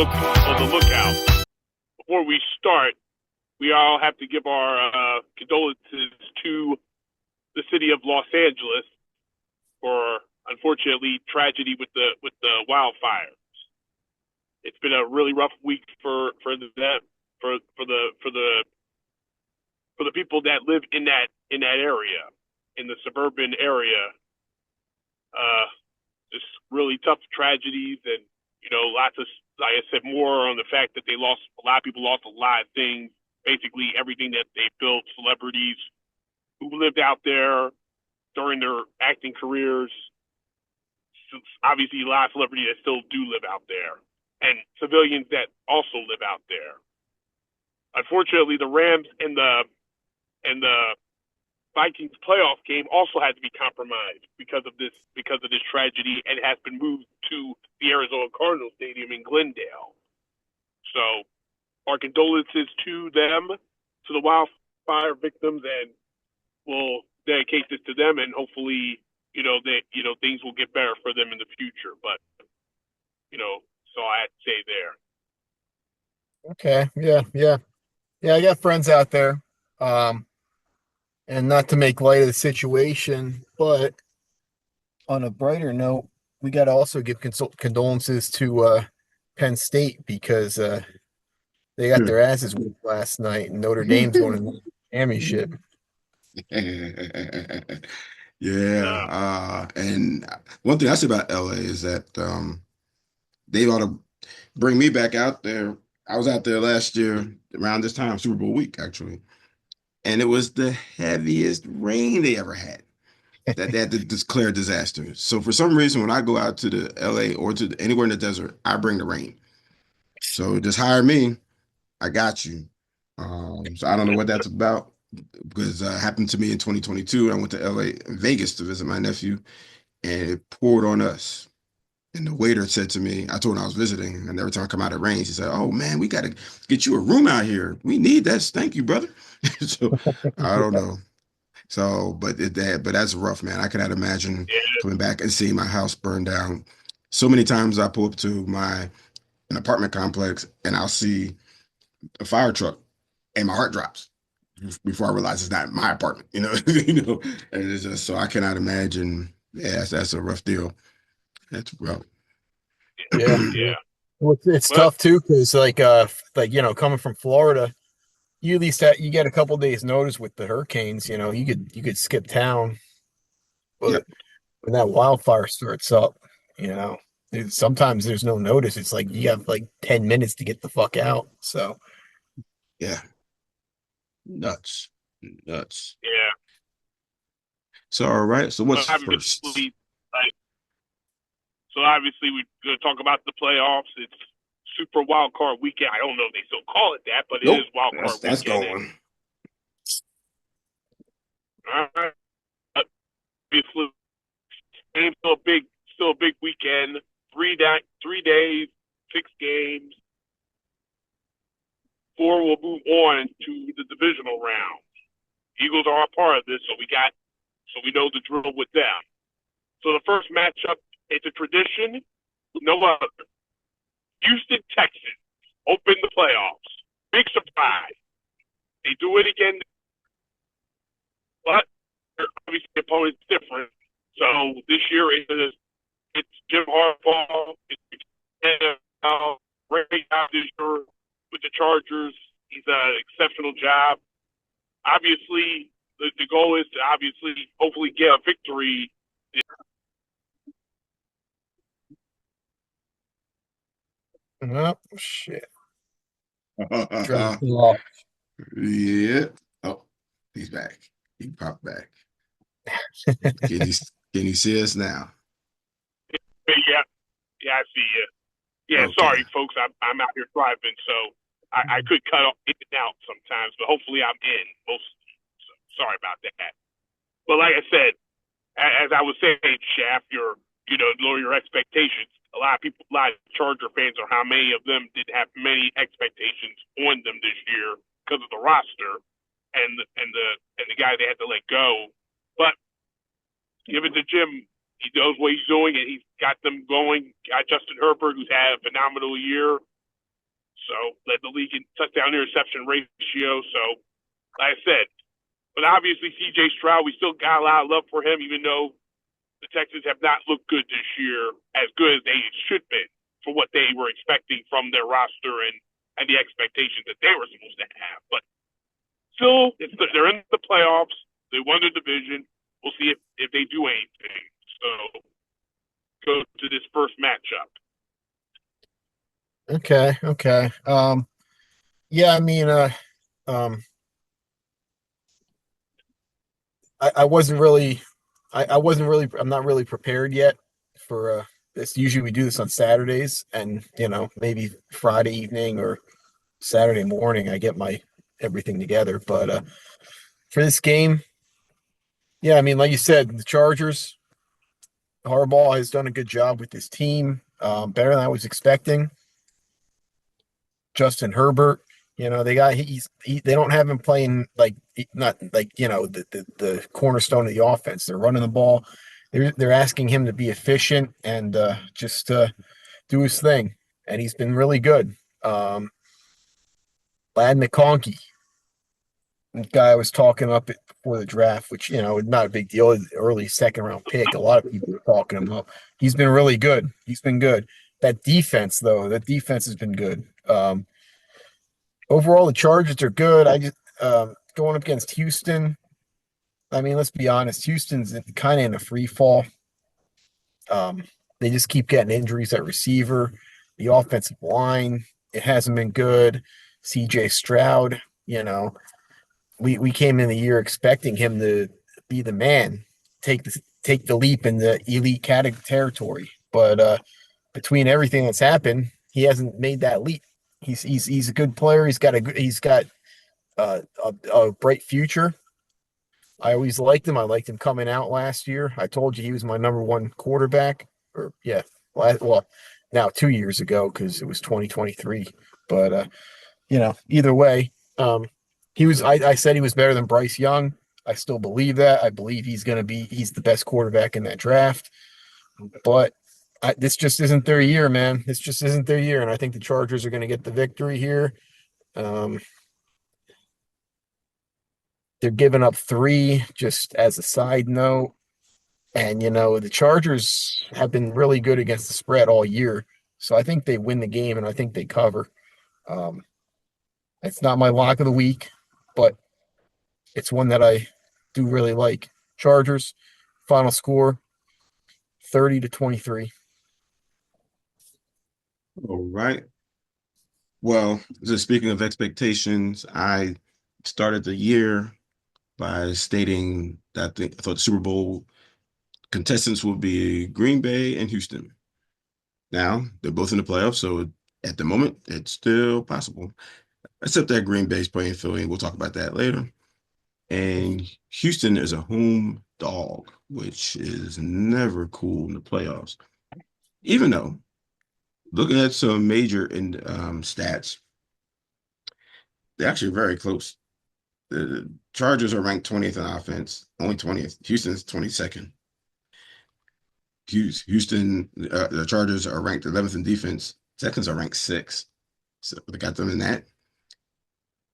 lookout. Before we start, we all have to give our condolences to the city of Los Angeles for, unfortunately, tragedy with the wildfires. It's been a really rough week for them, for the people that live in that area, in the suburban area. Uh, just really tough tragedies, and lots of, like I said, more on the fact that a lot of people lost a lot of things, basically everything that they built, celebrities who lived out there during their acting careers. Obviously, a lot of celebrities that still do live out there, and civilians that also live out there. Unfortunately, the Rams and the Vikings playoff game also had to be compromised because of this tragedy, and has been moved to the Arizona Cardinals Stadium in Glendale. So, our condolences to them, to the wildfire victims, and we'll dedicate this to them, and hopefully, things will get better for them in the future. But, so I had to say there. Okay. Yeah. I got friends out there. And not to make light of the situation, but on a brighter note, we got to also give condolences to Penn State because they got their asses whipped last night, and Notre Dame's going to the championship. Yeah. Uh, And one thing I say about LA is that they ought to bring me back out there. I was out there last year around this time, Super Bowl week, actually. And it was the heaviest rain they ever had. That they had to declare disaster. So for some reason, when I go out to the LA or to anywhere in the desert, I bring the rain. So just hire me. I got you. So I don't know what that's about because it happened to me in 2022. I went to LA and Vegas to visit my nephew, and it poured on us. And the waiter said to me, I told him I was visiting, and every time I come out, it rains. He said, "Oh man, we got to get you a room out here. We need that. Thank you, brother." So I don't know. So, but that's rough, man. I cannot imagine yeah, coming back and seeing my house burned down. So many times I pull up to an apartment complex and I'll see a fire truck and my heart drops before I realize it's not my apartment, and it's just so I cannot imagine. Yeah, that's a rough deal. That's rough. Yeah. yeah. Well, it's But tough too because coming from Florida, you at least you get a couple days notice with the hurricanes. You could skip town, but Yep. when that wildfire starts up, you know, sometimes there's no notice. It's like you have like 10 minutes to get the fuck out. So, Yeah. Nuts. Nuts. yeah, So all right. So but what's first? obviously, like, we're going to talk about the playoffs. It's Super Wildcard Weekend. I don't know if they still call it that, but it is Nope. That's Wildcard that's Weekend. And going. obviously, game's still a big weekend. 3 days, 6 games. Four will move on to the divisional round. Eagles are a part of this, so we know the drill with them. So the first matchup, it's a tradition, no other. Houston Texans open the playoffs. Big surprise. They do it again, but obviously the opponent's different. So this year it's Jim Harbaugh. It's great job this year with the Chargers. He's done an exceptional job. Obviously, the goal is to hopefully get a victory. oh, shit. Drop the off. Yeah. Oh, he's back. He popped back. Can you can you see us now? Yeah, yeah, I see you. Yeah, Okay. sorry, folks. I'm out here driving, so I could cut off in and out sometimes, but hopefully I'm in most. So sorry about that. But like I said, as I was saying, Shaft, lower your expectations. A lot of Charger fans, or how many of them did have many expectations on them this year because of the roster and the guy they had to let go. But give it to Jim. He knows what he's doing, and he's got them going. Got Justin Herbert, who's had a phenomenal year. So led the league in touchdown interception ratio. So like I said, but obviously C.J. Stroud, we still got a lot of love for him, even though the Texans have not looked good this year, as good as they should be for what they were expecting from their roster and the expectations that they were supposed to have. But still, they're in the playoffs. They won the division. We'll see if they do anything. So go to this first matchup. Okay, okay. Yeah, I mean, um, I wasn't really, I wasn't really, I'm not really prepared yet for this. Usually we do this on Saturdays, and maybe Friday evening or Saturday morning, I get my everything together. But for this game, yeah, I mean, like you said, the Chargers, Harbaugh has done a good job with this team, better than I was expecting. Justin Herbert, they got they don't have him playing like not like the cornerstone of the offense. They're running the ball. They're asking him to be efficient and just do his thing, and he's been really good. Lad McConkey, the guy I was talking up before the draft, which not a big deal, early second round pick. A lot of people are talking him up. He's been really good. He's been good. That defense, though, that defense has been good. Overall, the Chargers are good. I just going up against Houston. I mean, let's be honest. Houston's kind of in a free fall. They just keep getting injuries at receiver. The offensive line, it hasn't been good. C.J. Stroud, we came in the year expecting him to be the man, take the leap in the elite category territory. But between everything that's happened, he hasn't made that leap. He's a good player. He's got a bright future. I always liked him. I liked him coming out last year. I told you he was my number one quarterback. Or yeah, well, now 2 years ago because it was 2023. But either way, he was. I said he was better than Bryce Young. I still believe that. I believe he's the best quarterback in that draft. But this just isn't their year, man. This just isn't their year, and I think the Chargers are going to get the victory here. Um, they're giving up 3, just as a side note. And the Chargers have been really good against the spread all year. So I think they win the game and I think they cover. Um, it's not my lock of the week, but it's one that I do really like. Chargers, final score 30-23. All right. Well, just speaking of expectations, I started the year by stating that I thought the Super Bowl contestants will be Green Bay and Houston. Now, they're both in the playoffs, so at the moment, it's still possible. Except that Green Bay's playing Philly, and we'll talk about that later. And Houston is a home dog, which is never cool in the playoffs. Even though, looking at some major stats, they're actually very close. The Chargers are ranked 20th in offense, only 20th. Houston's 22nd. The Chargers are ranked 11th in defense. Texans are ranked 6th. So they got them in that.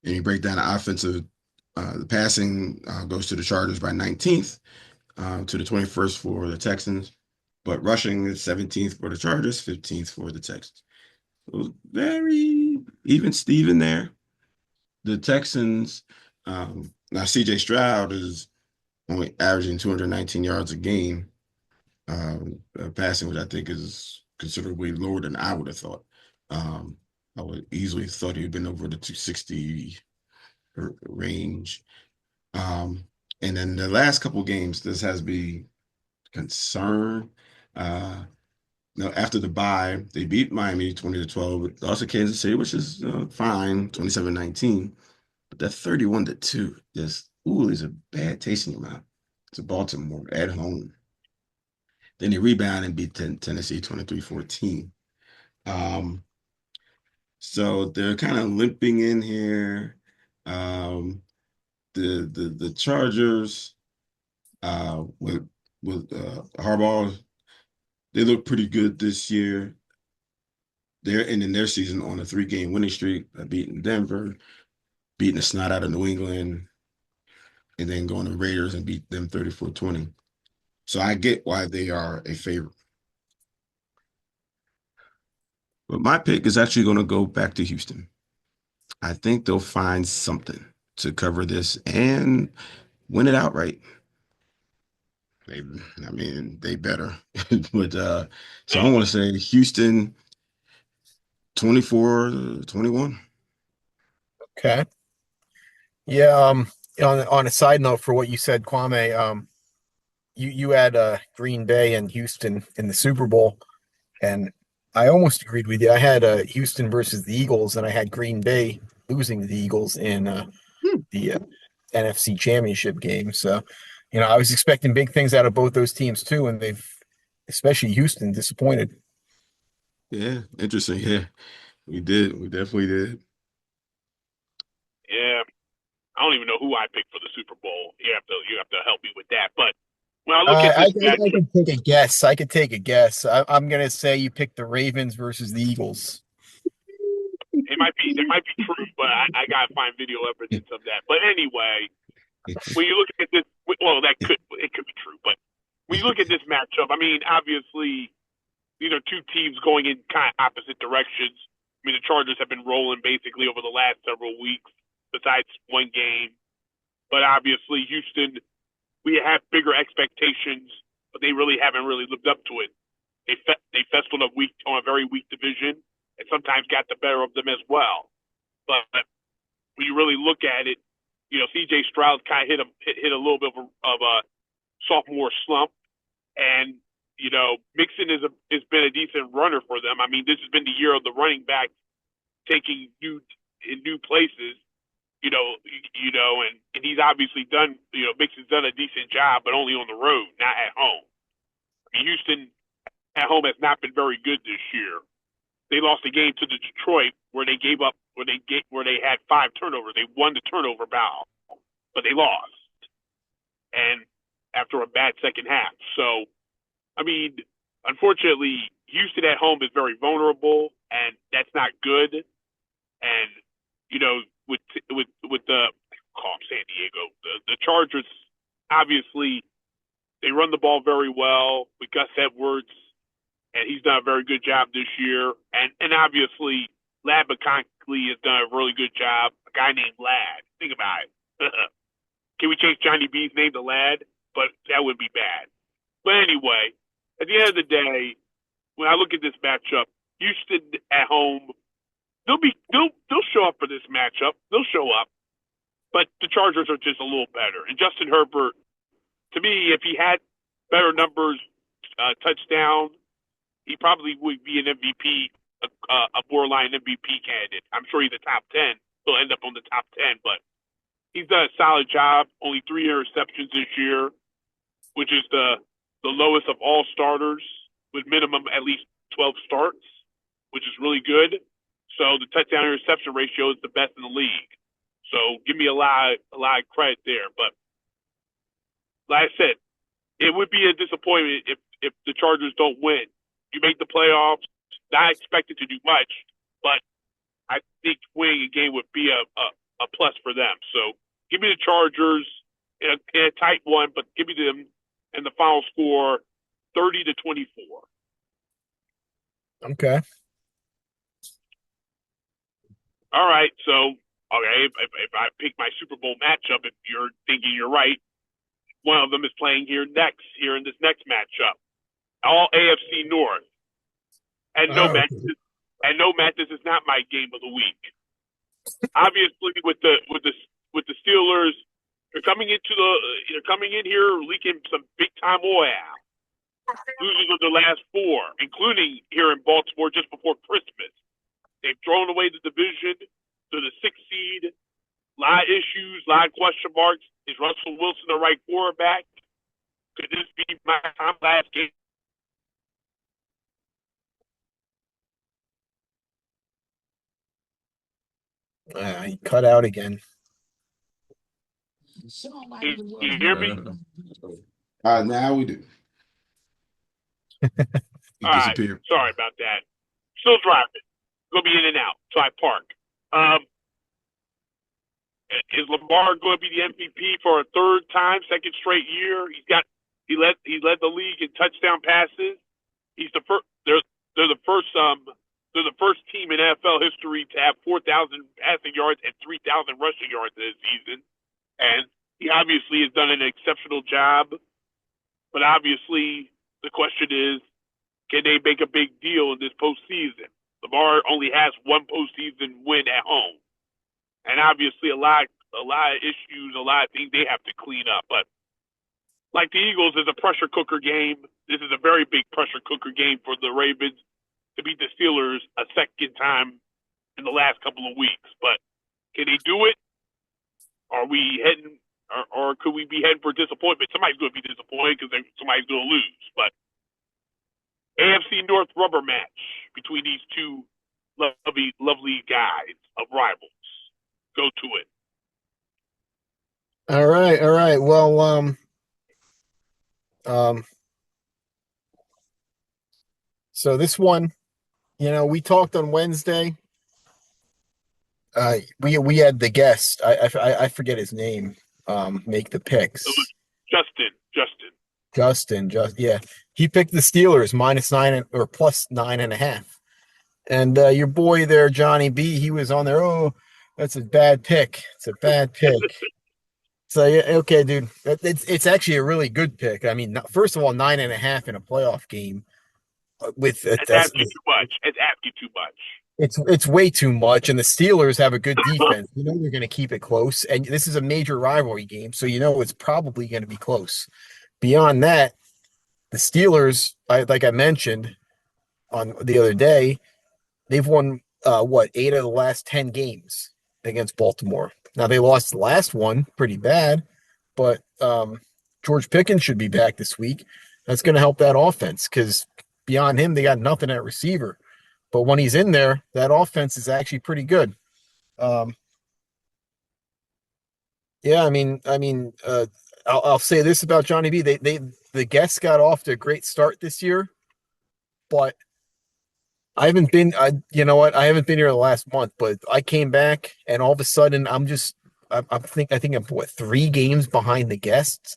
And you break down the offensive, the passing goes to the Chargers by 19th, to the 21st for the Texans. But rushing is 17th for the Chargers, 15th for the Texans. So very even Steven there. The Texans, now C.J. Stroud is only averaging 219 yards a game, passing, which I think is considerably lower than I would have thought. I would easily thought he'd been over the 260 range. And then the last couple games, this has been concern. Now after the bye, they beat Miami 20-12, lost to Kansas City, which is fine, 27-19. But that 31-2, just is a bad taste in your mouth. To Baltimore at home. Then they rebound and beat Tennessee 23-14. So they're kind of limping in here. The Chargers with Harbaugh, they look pretty good this year. they're ending their season on a 3-game winning streak, beating Denver, beating the snot out of New England, and then going to Raiders and beat them 34-20. So I get why they are a favorite. But my pick is actually going to go back to Houston. I think they'll find something to cover this and win it outright. They better. But so I want to say Houston 24-21. Okay. Yeah. On a side note for what you said, Kwame, you had Green Bay and Houston in the Super Bowl, and I almost agreed with you. I had Houston versus the Eagles, and I had Green Bay losing to the Eagles in the NFC Championship game. So, I was expecting big things out of both those teams too, and they've, especially Houston, disappointed. Yeah, interesting. Yeah, we did. We definitely did. Yeah, I don't even know who I picked for the Super Bowl. You have to help me with that. But when I look at this I matchup, could take a guess. I could take a guess. I'm gonna say you picked the Ravens versus the Eagles. it might be true, but I gotta find video evidence of that. But anyway, when you look at this, well, it could be true, but when you look at this matchup, I mean, obviously these are two teams going in kind of opposite directions. I mean, the Chargers have been rolling basically over the last several weeks, besides one game. But obviously, Houston, we have bigger expectations, but they really haven't really lived up to it. They fessed on a very weak division, and sometimes got the better of them as well. But when you really look at it, C.J. Stroud kind of hit a little bit of a sophomore slump, and Mixon has been a decent runner for them. I mean, this has been the year of the running back taking new places. And he's obviously done. Mixon's done a decent job, but only on the road, not at home. I mean, Houston at home has not been very good this year. They lost a game to the Detroit where they gave up where they had 5 turnovers. They won the turnover battle, but they lost, and after a bad second half. So, I mean, unfortunately, Houston at home is very vulnerable, and that's not good. And with the San Diego, the Chargers, obviously they run the ball very well with Gus Edwards, and he's done a very good job this year. And obviously, Lad McConkey has done a really good job. A guy named Lad. Think about it. Can we change Johnny B's name to Lad? But that would be bad. But anyway, at the end of the day, when I look at this matchup, Houston at home, they'll show up for this matchup. They'll show up, but the Chargers are just a little better. And Justin Herbert, to me, if he had better numbers, touchdown, he probably would be an MVP, a borderline MVP candidate. I'm sure he's a top 10. He'll end up on the top 10, but he's done a solid job. Only 3 interceptions this year, which is the lowest of all starters, with minimum at least 12 starts, which is really good. So the touchdown interception ratio is the best in the league. So give me a lot of credit there. But like I said, it would be a disappointment if the Chargers don't win. You make the playoffs, not expected to do much, but I think winning a game would be a plus for them. So give me the Chargers in a tight one, but give me them in the final score 30-24. Okay. All right, so if I pick my Super Bowl matchup, if you're thinking you're right, one of them is playing here in this next matchup. All AFC North. And no, Matt, this is not my game of the week. Obviously, with the Steelers, they're coming in here leaking some big time oil. Losing of the last 4, including here in Baltimore just before Christmas. They've thrown away the division to the 6th seed. A lot of issues, a lot of question marks. Is Russell Wilson the right quarterback? Could this be my time last game? He cut out again. Can you hear me? Now we do. He All right. disappeared. Sorry about that. Still driving. Going to be in and out. So I park. Is Lamar going to be the MVP for a third time, second straight year? He led the league in touchdown passes. He's the first. They're the first. They're the first team in NFL history to have 4,000 passing yards and 3,000 rushing yards this season. And he obviously has done an exceptional job. But obviously, the question is, can they make a big deal in this postseason? Lamar only has one postseason win at home. And obviously a lot of issues, a lot of things they have to clean up. But like the Eagles is a pressure cooker game. This is a very big pressure cooker game for the Ravens to beat the Steelers a second time in the last couple of weeks. But can they do it? Are we heading, or could we be heading for disappointment? Somebody's going to be disappointed because somebody's going to lose. But AFC North rubber match between these two lovely guys of rivals. Go to it. All right, all right. Well, so this one, we talked on Wednesday. We had the guest. I forget his name. Make the picks. It was Justin. Yeah. He picked the Steelers -9 or +9.5. And your boy there, Johnny B, he was on there. Oh, that's a bad pick. It's a bad pick. So yeah, okay, dude. It's actually a really good pick. I mean, first of all, 9.5 in a playoff game with It's asking too much. It's asking too much. It's way too much. And the Steelers have a good defense. They're going to keep it close. And this is a major rivalry game, so it's probably going to be close. Beyond that, the Steelers, like I mentioned on the other day, they've won 8 of the last 10 games against Baltimore. Now they lost the last one pretty bad, but George Pickens should be back this week. That's going to help that offense because beyond him, they got nothing at receiver. But when he's in there, that offense is actually pretty good. Yeah, I mean, I'll say this about Johnny B. The guests got off to a great start this year, but I haven't been. I haven't been here the last month, but I came back and all of a sudden I think I'm 3 games behind the guests,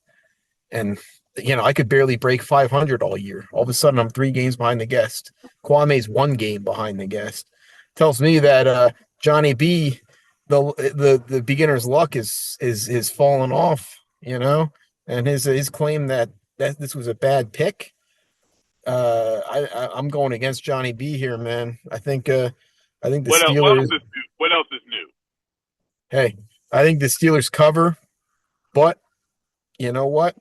and I could barely break 500 all year. All of a sudden I'm 3 games behind the guest. Kwame's 1 game behind the guest. Tells me that Johnny B, the beginner's luck is falling off, and his claim that this was a bad pick. I'm going against Johnny B here, man. I think the Steelers. What else is new? Hey, I think the Steelers cover, but you know what?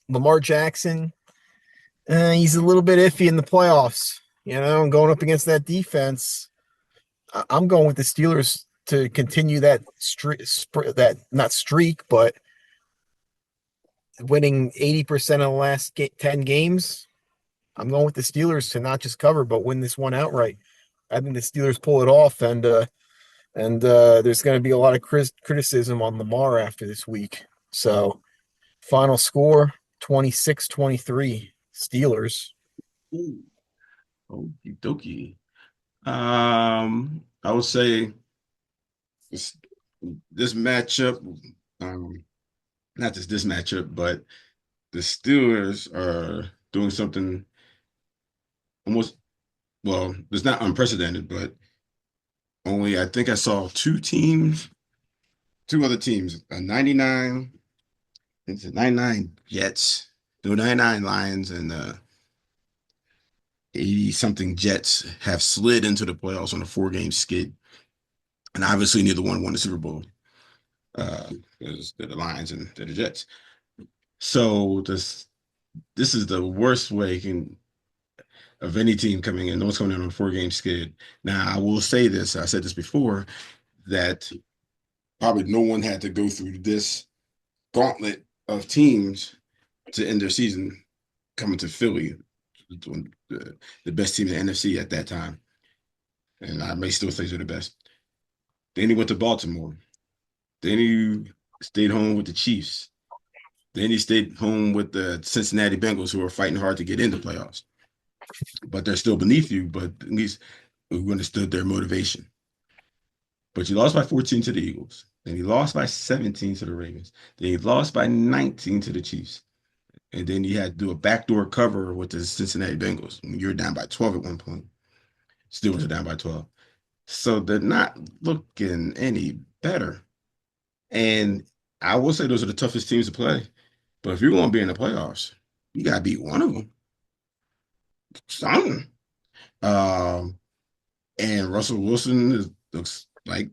Lamar Jackson, he's a little bit iffy in the playoffs. Going up against that defense, I'm going with the Steelers to continue that not streak, but winning 80% of the last 10 games. I'm going with the Steelers to not just cover, but win this one outright. I think the Steelers pull it off, and there's going to be a lot of criticism on Lamar after this week. So, final score 26-23 Steelers. Ooh. Okie dokie. I would say this matchup, not just this matchup, but the Steelers are doing something almost, well, it's not unprecedented, but I think I saw 2 other teams, a 99 Jets, 99 Lions, and 80-something Jets have slid into the playoffs on a 4-game skid. And obviously neither one won the Super Bowl. Because they're the Lions and they're the Jets. So this is the worst way of any team coming in. No one's coming in on a 4-game skid. Now, I will say this. I said this before, that probably no one had to go through this gauntlet of teams to end their season coming to Philly, the best team in the NFC at that time. And I may still say they're the best. Then he went to Baltimore. Then he stayed home with the Chiefs. Then he stayed home with the Cincinnati Bengals, who are fighting hard to get into playoffs. but they're still beneath you. But at least we understood their motivation. But you lost by 14 to the Eagles. Then you lost by 17 to the Ravens. Then you lost by 19 to the Chiefs. And then you had to do a backdoor cover with the Cincinnati Bengals. You were down by 12 at one point. Steelers are down by 12. So they're not looking any better. And I will say those are the toughest teams to play. But if you're going to be in the playoffs, you got to beat one of them. Something. Um, and Russell Wilson looks like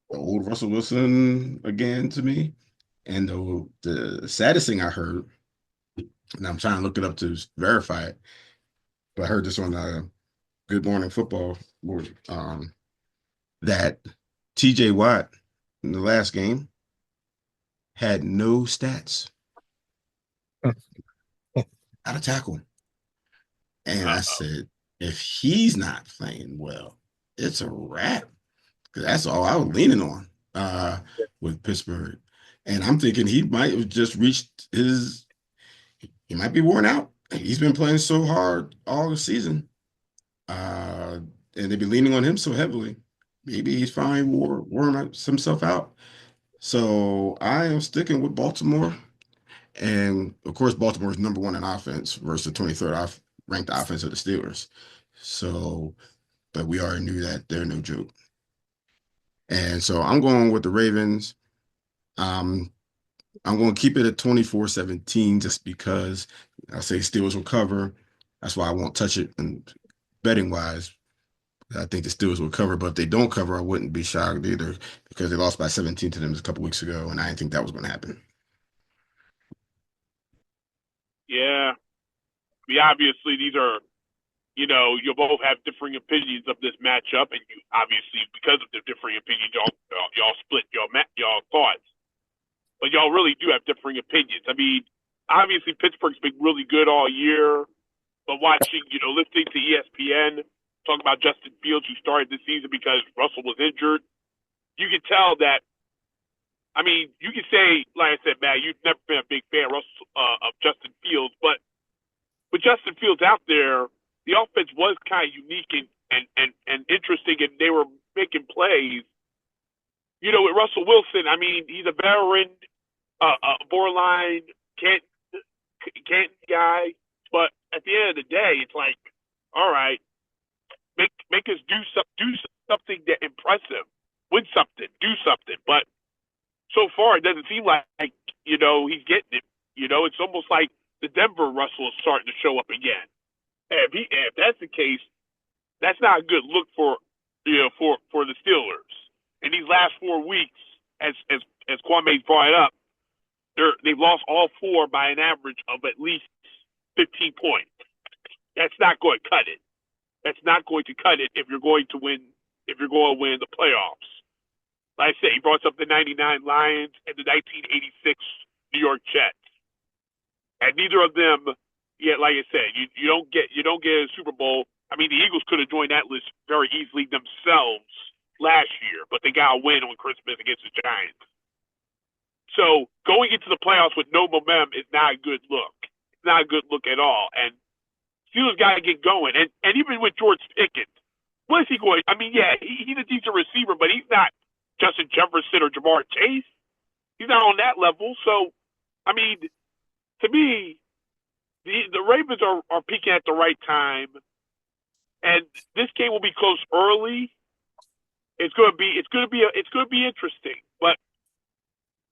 the old Russell Wilson again to me. And the saddest thing I heard, and I'm trying to look it up to verify it, but I heard this on Good Morning Football that TJ Watt in the last game had no stats out of tackle. And I said, if he's not playing well, it's a wrap. Because that's all I was leaning on with Pittsburgh. And I'm thinking he might have just reached he might be worn out. He's been playing so hard all the season. And they've been leaning on him so heavily. Maybe he's finally worn himself out. So I am sticking with Baltimore. And of course, Baltimore is number one in offense versus the 23rd ranked offense of the Steelers. So, but we already knew that they're no joke. And so I'm going with the Ravens. I'm going to keep it at 24-17 just because I say Steelers will cover. That's why I won't touch it. And betting wise, I think the Steelers will cover. But if they don't cover, I wouldn't be shocked either because they lost by 17 to them a couple weeks ago, and I didn't think that was going to happen. Yeah. Obviously, these are, you both have differing opinions of this matchup, and you obviously, because of the differing opinions, y'all split y'all thoughts. But y'all really do have differing opinions. I mean, obviously, Pittsburgh's been really good all year, but watching, listening to ESPN talk about Justin Fields, who started this season because Russell was injured, you can tell that. I mean, you can say, like I said, Matt, you've never been a big fan of Justin Fields, but with Justin Fields out there, the offense was kind of unique and interesting, and they were making plays. With Russell Wilson, I mean, he's a veteran, borderline can't guy, but at the end of the day, it's like, all right, make us do something that impressive, win something, do something. But so far, it doesn't seem like he's getting it. It's almost like the Denver Russell is starting to show up again. And if that's the case, that's not a good look for the Steelers. In these last 4 weeks, as Kwame brought it up, they've lost all four by an average of at least 15 points. That's not going to cut it. That's not going to cut it if you're going to win. If you're going to win the playoffs, like I said, he brought up the '99 Lions and the 1986 New York Jets, and neither of them. Yeah, like I said, you don't get a Super Bowl. I mean, the Eagles could have joined that list very easily themselves last year, but they got a win on Christmas against the Giants. So going into the playoffs with no momentum is not a good look. It's not a good look at all. And Steelers got to get going. And even with George Pickens, what is he going? I mean, yeah, he's a decent receiver, but he's not Justin Jefferson or Jamar Chase. He's not on that level. So, I mean, to me, the Ravens are peaking at the right time, and this game will be close early. It's going to be interesting. But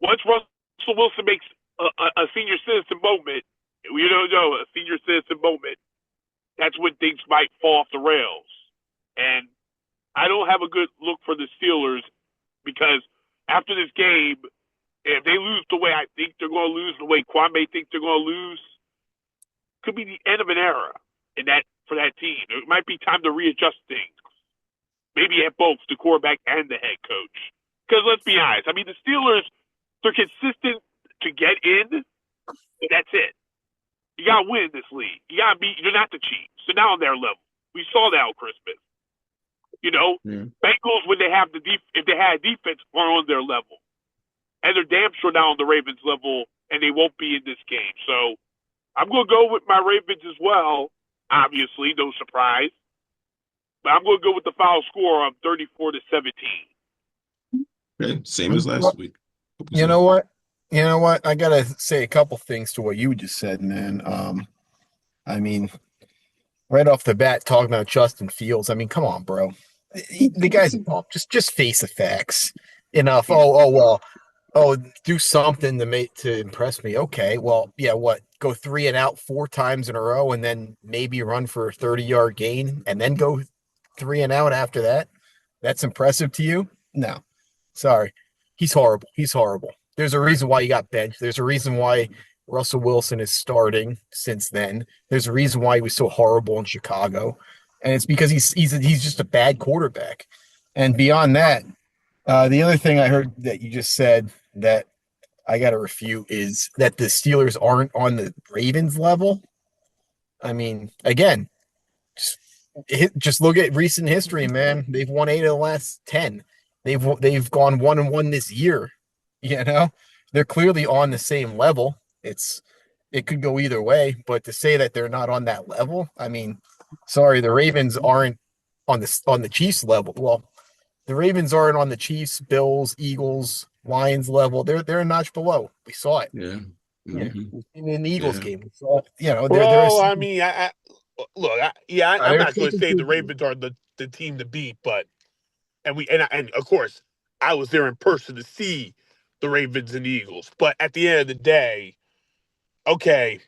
once Russell Wilson makes a senior citizen moment, we don't know a senior citizen moment. That's when things might fall off the rails. And I don't have a good look for the Steelers because after this game, if they lose the way I think they're going to lose, the way Kwame thinks they're going to lose, could be the end of an era for that team. It might be time to readjust things. Maybe at both the quarterback and the head coach. Because let's be honest, I mean the Steelers, they're consistent to get in. And that's it. You got to win this league. You're not the Chiefs. So now on their level. We saw that on Christmas. Bengals when they have if they had defense are on their level, and they're damn sure now on the Ravens level, and they won't be in this game. So I'm going to go with my Ravens as well. Obviously, no surprise. But I'm going to go with the final score of 34-17. Okay, same as last week. You know what? You know what? I gotta say a couple things to what you just said, man. I mean, right off the bat, talking about Justin Fields. I mean, come on, bro. The guy's a bump. Just face the facts. Enough. Oh well. Oh, do something to impress me. Okay, well, yeah, what? Go 3 and out 4 times in a row, and then maybe run for a 30-yard gain, and then go 3 and out after that. That's impressive to you? No, sorry. He's horrible. He's horrible. There's a reason why he got benched. There's a reason why Russell Wilson is starting since then. There's a reason why he was so horrible in Chicago, and it's because he's just a bad quarterback. And beyond that, the other thing I heard that you just said that I got to refute is that the Steelers aren't on the Ravens level. I mean, again, just look at recent history, man. They've won 8 of the last 10. They've gone 1-1 this year. You know, they're clearly on the same level. It could go either way, but to say that they're not on that level, I mean, sorry, the Ravens aren't on the Chiefs level. Well, the Ravens aren't on the Chiefs, Bills, Eagles, Lions level. They're a notch below. We saw it. Yeah. Yeah, Hmm. in the Eagles Yeah. game, we saw it. You know, they're a, Well, I mean, look, I'm they're a not going to second say the tier team. Ravens are the team to beat, but and of course I was there in person to see the Ravens and the Eagles. But at the end of the day, okay,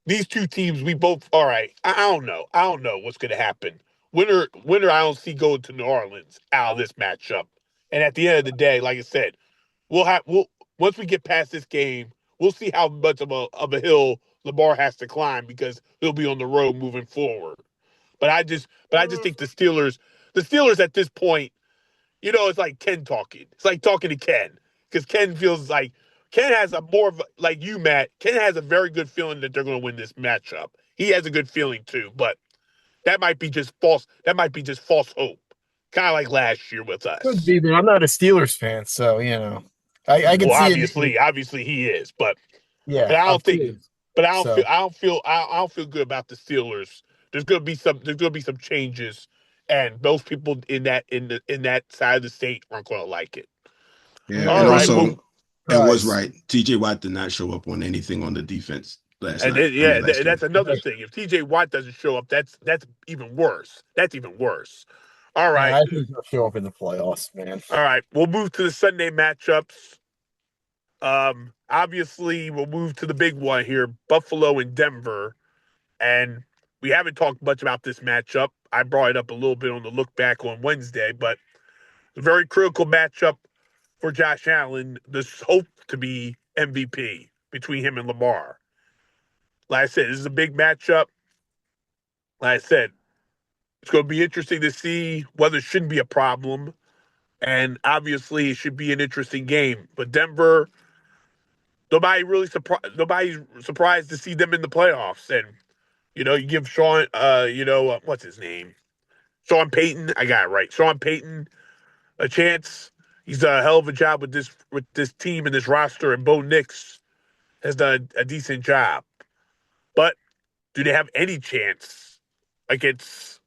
these two teams, we both all right. I don't know. I don't know what's going to happen. Winner, I don't see going to New Orleans out of this matchup. And at the end of the day, like I said, we'll once we get past this game, we'll see how much of a hill Lamar has to climb because he'll be on the road moving forward. But I just think the Steelers at this point, it's like Ken talking. It's like talking to Ken because Ken feels like Ken has a more of like you, Matt. Ken has a very good feeling that they're going to win this matchup. He has a good feeling too, but that might be just false. That might be just false hope, kind of like last year with Could us. be, but I'm not a Steelers fan, so I can Well, see it. obviously he is, but Yeah, I don't of think, course. but So I don't feel good about the Steelers. There's gonna be some changes, and most people in that side of the state aren't gonna like it. Yeah. All And right, wouldn't well, be also, it was surprised. right. TJ Watt did not show up on anything on the defense last and night. then, I mean, yeah, last game. that's another thing. If T.J. Watt doesn't show up, that's even worse. That's even worse. All Yeah, right, I think they'll show up in the playoffs, man. all right. We'll move to the Sunday matchups. Obviously, we'll move to the big one here: Buffalo and Denver. And we haven't talked much about this matchup. I brought it up a little bit on the look back on Wednesday, but it's a very critical matchup for Josh Allen. There's hope to be MVP between him and Lamar. Like I said, this is a big matchup. Like I said, it's going to be interesting to see whether it shouldn't be a problem. And obviously, it should be an interesting game. But Denver, nobody's surprised to see them in the playoffs. And you give Sean, what's his name? Sean Payton, I got it right. Sean Payton, a chance. He's done a hell of a job with this team and this roster, and Bo Nix has done a decent job. But do they have any chance against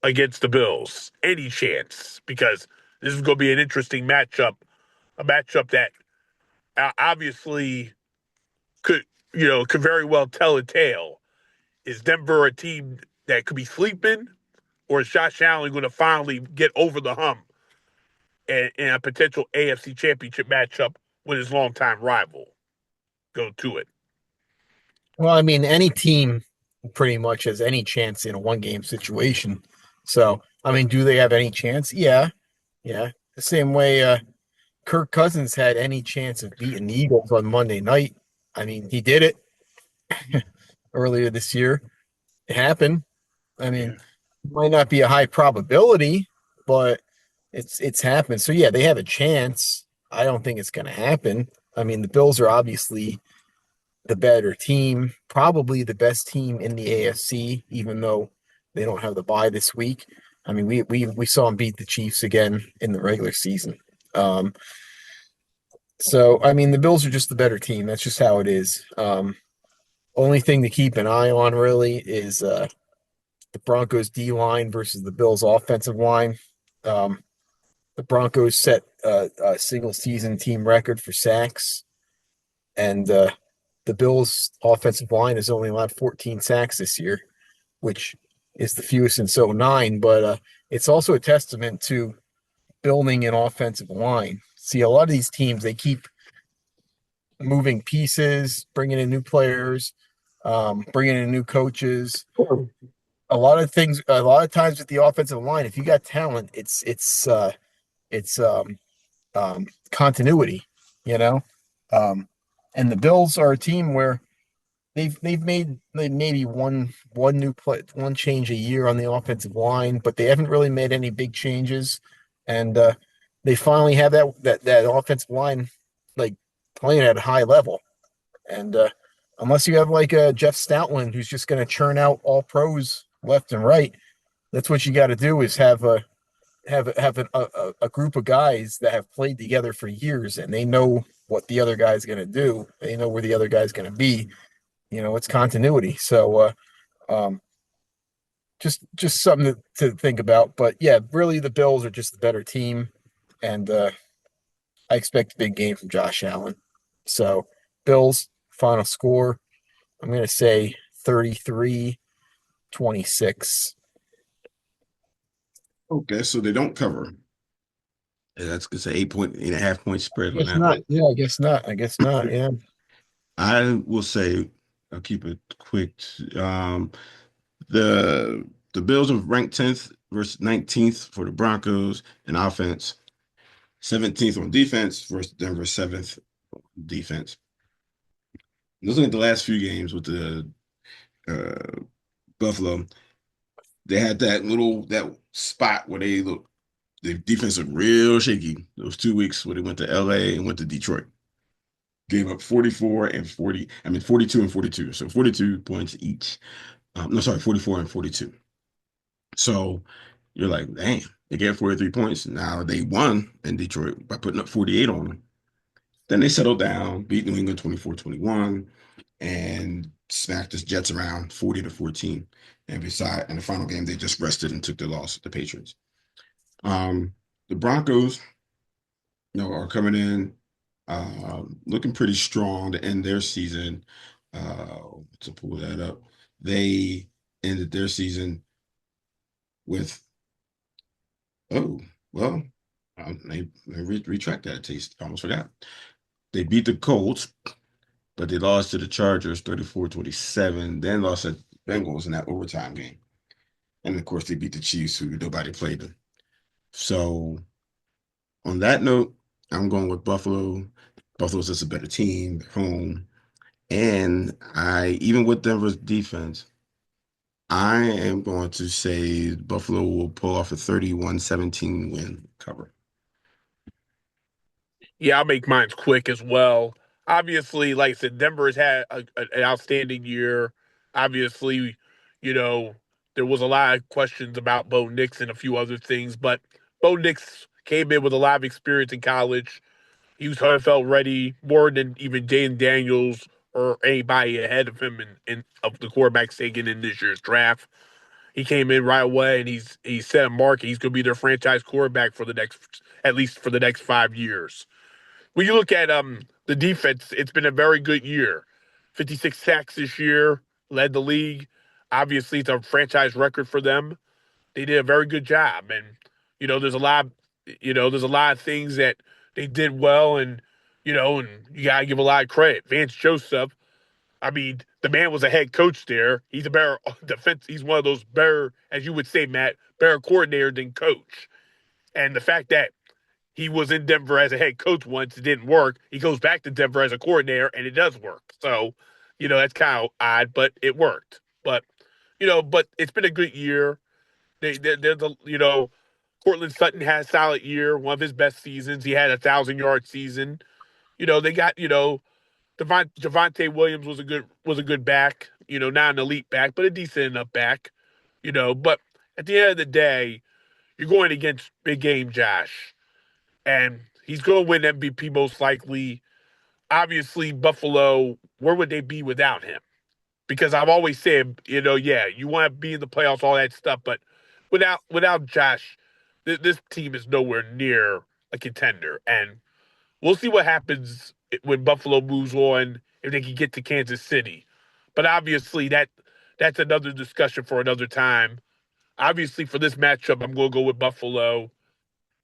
against the Bills? Any chance? Because this is going to be an interesting matchup, a matchup that obviously could very well tell a tale. Is Denver a team that could be sleeping, or is Josh Allen going to finally get over the hump in a potential AFC Championship matchup with his longtime rival? Go to it. Well, I mean, any team pretty much has any chance in a one-game situation. So, I mean, do they have any chance? Yeah, yeah. The same way Kirk Cousins had any chance of beating the Eagles on Monday night. I mean, he did it earlier this year. It happened. I mean, Yeah. it might not be a high probability, but it's happened. So yeah, they have a chance. I don't think it's going to happen. I mean, the Bills are obviously the better team, probably the best team in the AFC, even though they don't have the bye this week. I mean, we saw them beat the Chiefs again in the regular season. Um, so I mean, the Bills are just the better team. That's just how it is. Only thing to keep an eye on really is the Broncos D line versus the Bills offensive line. The Broncos set a single season team record for sacks, and the Bills offensive line has only allowed 14 sacks this year, which is the fewest since '09. But it's also a testament to building an offensive line. See, a lot of these teams, they keep moving pieces, bringing in new players, bringing in new coaches. A lot of things, a lot of times with the offensive line, if you got talent, it's continuity, you know. Um, and the Bills are a team where they've made maybe one new play, one change a year on the offensive line, but they haven't really made any big changes. And they finally have that offensive line like playing at a high level. And unless you have like a Jeff Stoutland who's just going to churn out all pros left and right, that's what you got to do is have a group of guys that have played together for years and they know what the other guy's going to do. They know where the other guy's going to be. It's continuity. So just something to think about. But yeah, really the Bills are just the better team, and I expect a big game from Josh Allen. So Bills final score, I'm going to say 33-26. Okay, so they don't cover. Yeah, that's it's an 8.5 point spread I on guess that not. one. Yeah, I guess not. I guess not. Yeah. I will say I'll keep it quick. The the Bills are ranked 10th versus 19th for the Broncos in offense, 17th on defense versus Denver 7th defense. Looking at the last few games with the Buffalo, they had that spot where the defense looked real shaky. Those 2 weeks where they went to LA and went to Detroit. Gave up 44 and 40, 42 and 42. So 42 points each. No, sorry, 44 and 42. So you're like, damn, they get 43 points. Now they won in Detroit by putting up 48 on them. Then they settled down, beat New England 24-21, and smacked the Jets around 40-14. And in the final game, they just rested and took the loss, the Patriots. The Broncos, are coming in looking pretty strong to end their season. To pull that up, they ended their season with oh well. Retract that. Taste almost forgot. They beat the Colts, but they lost to the Chargers 34-27. Then lost to Bengals in that overtime game, and of course they beat the Chiefs, who nobody played them. So on that note, I'm going with Buffalo. Buffalo's just a better team, they're home. And even with Denver's defense, I am going to say Buffalo will pull off a 31-17 win cover. Yeah, I'll make mine quick as well. Obviously, like I said, Denver has had an outstanding year. Obviously, you know, there was a lot of questions about Bo Nix and a few other things, but Bo Nix came in with a lot of experience in college. He was NFL ready more than even Jane Daniels or anybody ahead of him in of the quarterbacks taken in this year's draft. He came in right away and he set a mark. He's going to be their franchise quarterback for the next, at least for the next 5 years. When you look at the defense, it's been a very good year. 56 sacks this year, led the league. Obviously, it's a franchise record for them. They did a very good job, and there's a lot. There's a lot of things that they did well, and you gotta give a lot of credit. Vance Joseph. I mean, the man was a head coach there. He's a better defense. He's one of those better, as you would say, Matt, better coordinator than coach. And the fact that he was in Denver as a head coach once, it didn't work. He goes back to Denver as a coordinator, and it does work. So, that's kind of odd, but it worked. But it's been a good year. They're Cortland Sutton had a solid year, one of his best seasons. He had 1,000-yard season. They got Javante Williams was a good back. Not an elite back, but a decent enough back. But at the end of the day, you're going against big game Josh, and he's going to win MVP most likely. Obviously, Buffalo, where would they be without him? because I've always said, yeah, you want to be in the playoffs, all that stuff, but without Josh, this team is nowhere near a contender, and we'll see what happens when Buffalo moves on if they can get to Kansas City. But obviously, that's another discussion for another time. Obviously, for this matchup, I'm going to go with Buffalo,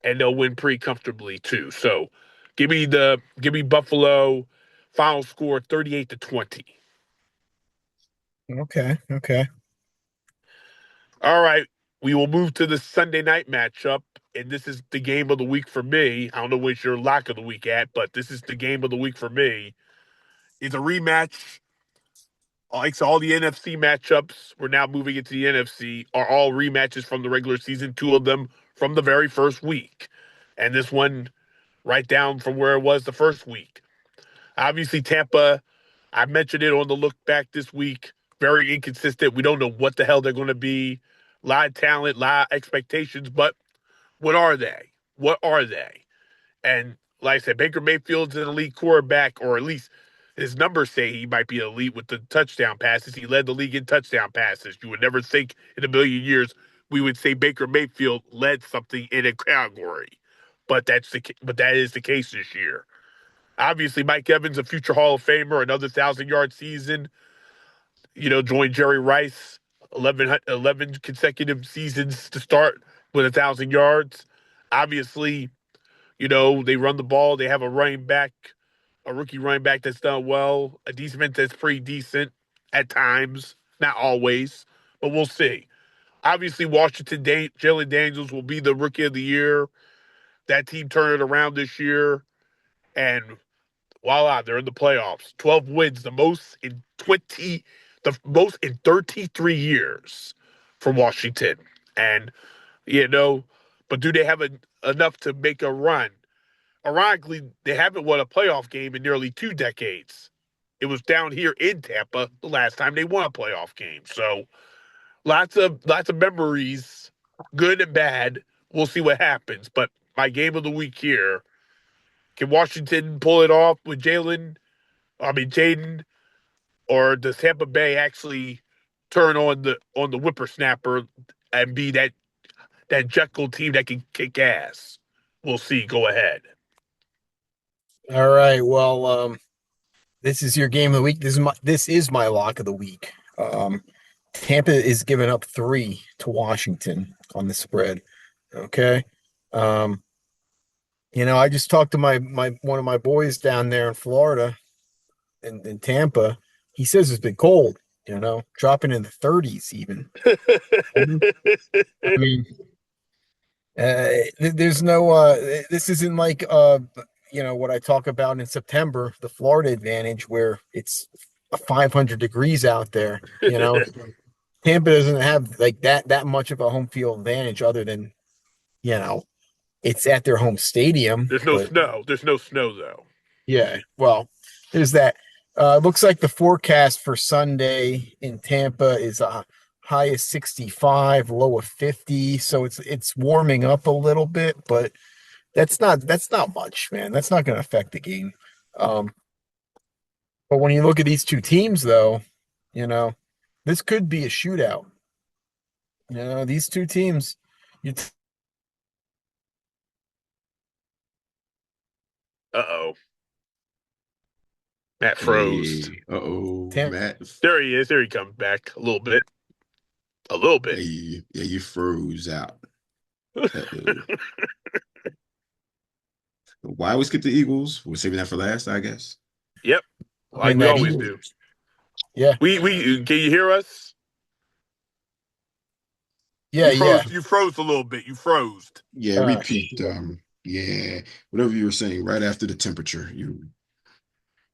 and they'll win pretty comfortably too. So, give me Buffalo. Final score 38-20. Okay. All right, we will move to the Sunday night matchup, and this is the game of the week for me. I don't know where's your lock of the week at, but this is the game of the week for me. It's a rematch. Like so, all the NFC matchups, we're now moving into the NFC, are all rematches from the regular season. Two of them from the very first week, and this one right down from where it was the first week. Obviously, Tampa. I mentioned it on the look back this week. Very inconsistent. We don't know what the hell they're going to be. A lot of talent, a lot of expectations, but what are they? What are they? And like I said, Baker Mayfield's an elite quarterback, or at least his numbers say he might be elite with the touchdown passes. He led the league in touchdown passes. You would never think in a million years we would say Baker Mayfield led something in a category, but that is the case this year. Obviously, Mike Evans, a future Hall of Famer, another 1,000-yard season. Joined Jerry Rice, 11 consecutive seasons to start with 1,000 yards. Obviously, they run the ball. They have a running back, a rookie running back that's done well, a defense that's pretty decent at times, not always, but we'll see. Obviously, Jalen Daniels will be the rookie of the year. That team turned it around this year, and voila, they're in the playoffs. 12 wins, the most in 33 years for Washington. And, you know, but do they have enough to make a run? Ironically, they haven't won a playoff game in nearly 2 decades. It was down here in Tampa the last time they won a playoff game. So lots of memories, good and bad. We'll see what happens. But my game of the week here, can Washington pull it off with Jaden, or does Tampa Bay actually turn on the whippersnapper and be that Jekyll team that can kick ass? We'll see. Go ahead. All right. Well, this is your game of the week. This is my lock of the week. Tampa is giving up 3 to Washington on the spread. Okay. Um, I just talked to my one of my boys down there in Florida in Tampa. He says it's been cold, dropping in the 30s even. I mean, there's no this isn't like what I talk about in September, the Florida advantage where it's 500 degrees out there. Tampa doesn't have like that much of a home field advantage other than, you know, it's at their home stadium, There's no but snow. There's no snow though. yeah, well, there's that. Looks like the forecast for Sunday in Tampa is a high of 65, low of 50, so it's warming up a little bit, but that's not much, man. That's not going to affect the game. Um, but when you look at these two teams, though, you know, this could be a shootout. These two teams, you Uh oh. Matt froze. Hey, uh-oh, Tam- Matt. There he is. There he comes back a little bit. A little bit. Hey, yeah, you froze out. Uh-oh. Why we skip the Eagles? We're saving that for last, I guess. Yep. Like and we that always Eagles, do. yeah, We can you hear us? yeah, yeah. You froze a little bit. You froze. Yeah, Uh, repeat. Yeah, whatever you were saying right after the temperature.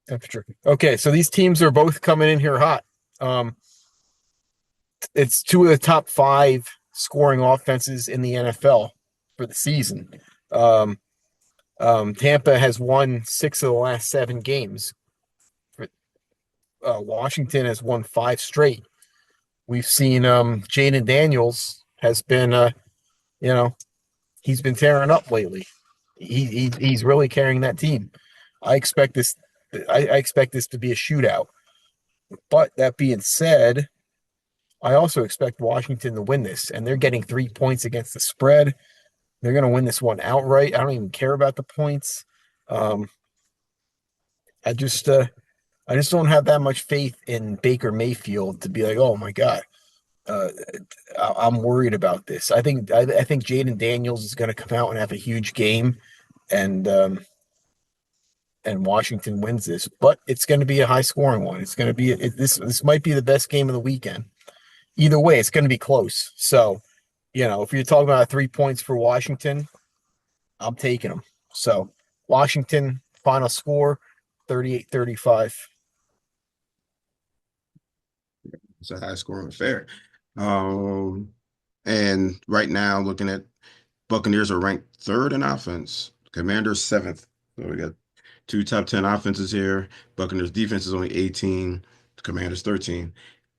Temperature. Okay, so these teams are both coming in here hot. Um, it's two of the top 5 scoring offenses in the NFL for the season. Um, Tampa has won 6 of the last 7 games. Washington has won 5 straight. We've seen Jaden Daniels has been he's been tearing up lately. He's really carrying that team. I expect this I expect this to be a shootout. But that being said, I also expect Washington to win this, and they're getting 3 points against the spread. They're going to win this one outright. I don't even care about the points. Um, I just, uh, I just don't have that much faith in Baker Mayfield to be like, oh my God, uh, I'm worried about this. I think Jaden Daniels is going to come out and have a huge game, and Washington wins this. But it's going to be a high scoring one. It's going to be this might be the best game of the weekend. Either way, it's going to be close. So, if you're talking about 3 points for Washington, I'm taking them. So, Washington final score 38-35. It's a high scoring affair. Um, and right now, looking at Buccaneers are ranked third in offense. Commanders seventh. So we got two top 10 offenses here. Buccaneers defense is only 18. Commanders 13.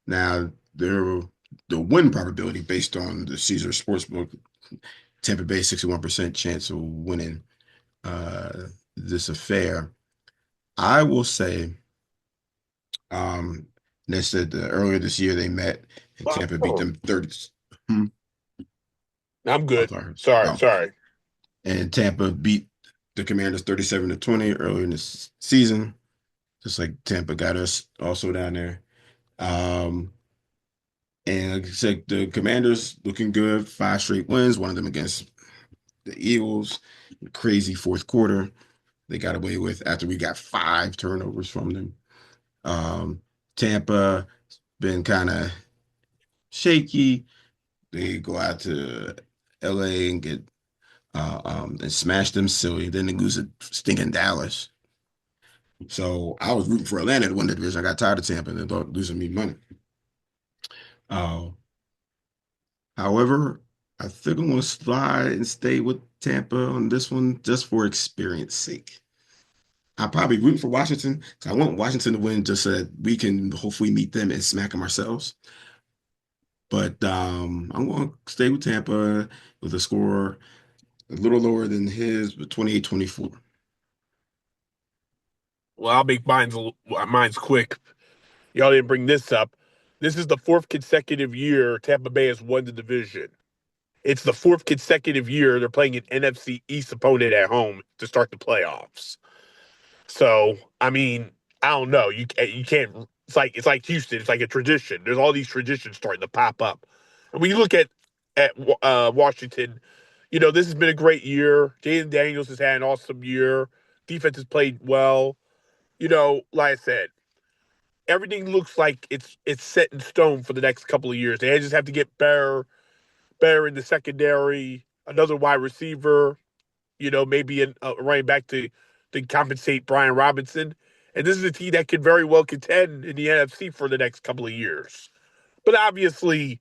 Now the win probability based on the Caesar Sportsbook, Tampa Bay 61% chance of winning this affair. I will say, um, they said earlier this year they met and Tampa beat them 30. Hmm? I'm good. Oh, Sorry. oh. And Tampa beat the Commanders 37-20 earlier in this season, just like Tampa got us also down there. And like I said, the Commanders looking good, 5 straight wins, one of them against the Eagles. Crazy fourth quarter they got away with after we got 5 turnovers from them. Tampa been kind of shaky. They go out to LA and get and smash them silly. Then they lose a stinking Dallas. So I was rooting for Atlanta to win the division. I got tired of Tampa and they thought losing me money. Uh, However, I think I'm gonna slide and stay with Tampa on this one just for experience sake. I'll probably root for Washington because I want Washington to win just so that we can hopefully meet them and smack them ourselves. But I'm going to stay with Tampa with a score a little lower than his, but 28-24. Well, I'll make mine's quick. Y'all didn't bring this up. This is the fourth consecutive year Tampa Bay has won the division. It's the fourth consecutive year they're playing an NFC East opponent at home to start the playoffs. So, I mean, I don't know. You can't. It's like Houston. It's like a tradition. There's all these traditions starting to pop up. And when you look at Washington, this has been a great year. Jaden Daniels has had an awesome year. Defense has played well. Like I said, everything looks like it's set in stone for the next couple of years. They just have to get better in the secondary, another wide receiver, maybe a running back to compensate Brian Robinson. And this is a team that could very well contend in the NFC for the next couple of years. But obviously,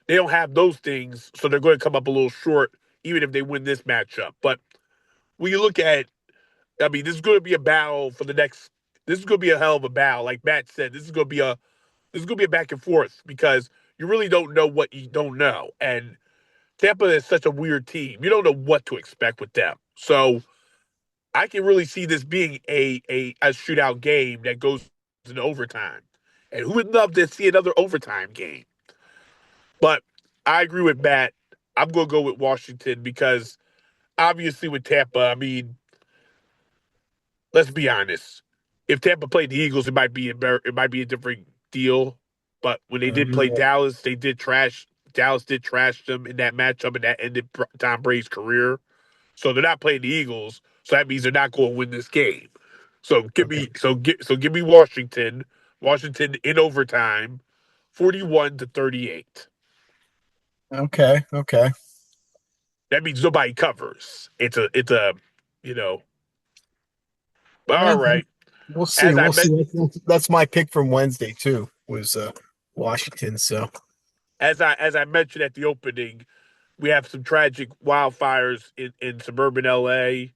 they don't have those things, so they're going to come up a little short, even if they win this matchup. But when you look at, I mean, this is going to be a battle for the next. This is going to be a hell of a battle. Like Matt said, this is going to be a back and forth because you really don't know what you don't know, and Tampa is such a weird team. You don't know what to expect with them. So I can really see this being a shootout game that goes into overtime. And who would love to see another overtime game? But I agree with Matt. I'm going to go with Washington because obviously with Tampa, I mean, let's be honest. If Tampa played the Eagles, it might be a different deal. But when they did play Dallas, they did trash. Dallas did trash them in that matchup, and that ended Tom Brady's career. So they're not playing the Eagles. So that means they're not going to win this game. So give me Washington. Washington in overtime, 41-38. Okay, okay. That means nobody covers. It's a you know. Yeah, All right. we'll see. As I We'll meant see. That's my pick from Wednesday too. Was Washington. So as I mentioned at the opening, we have some tragic wildfires in suburban LA.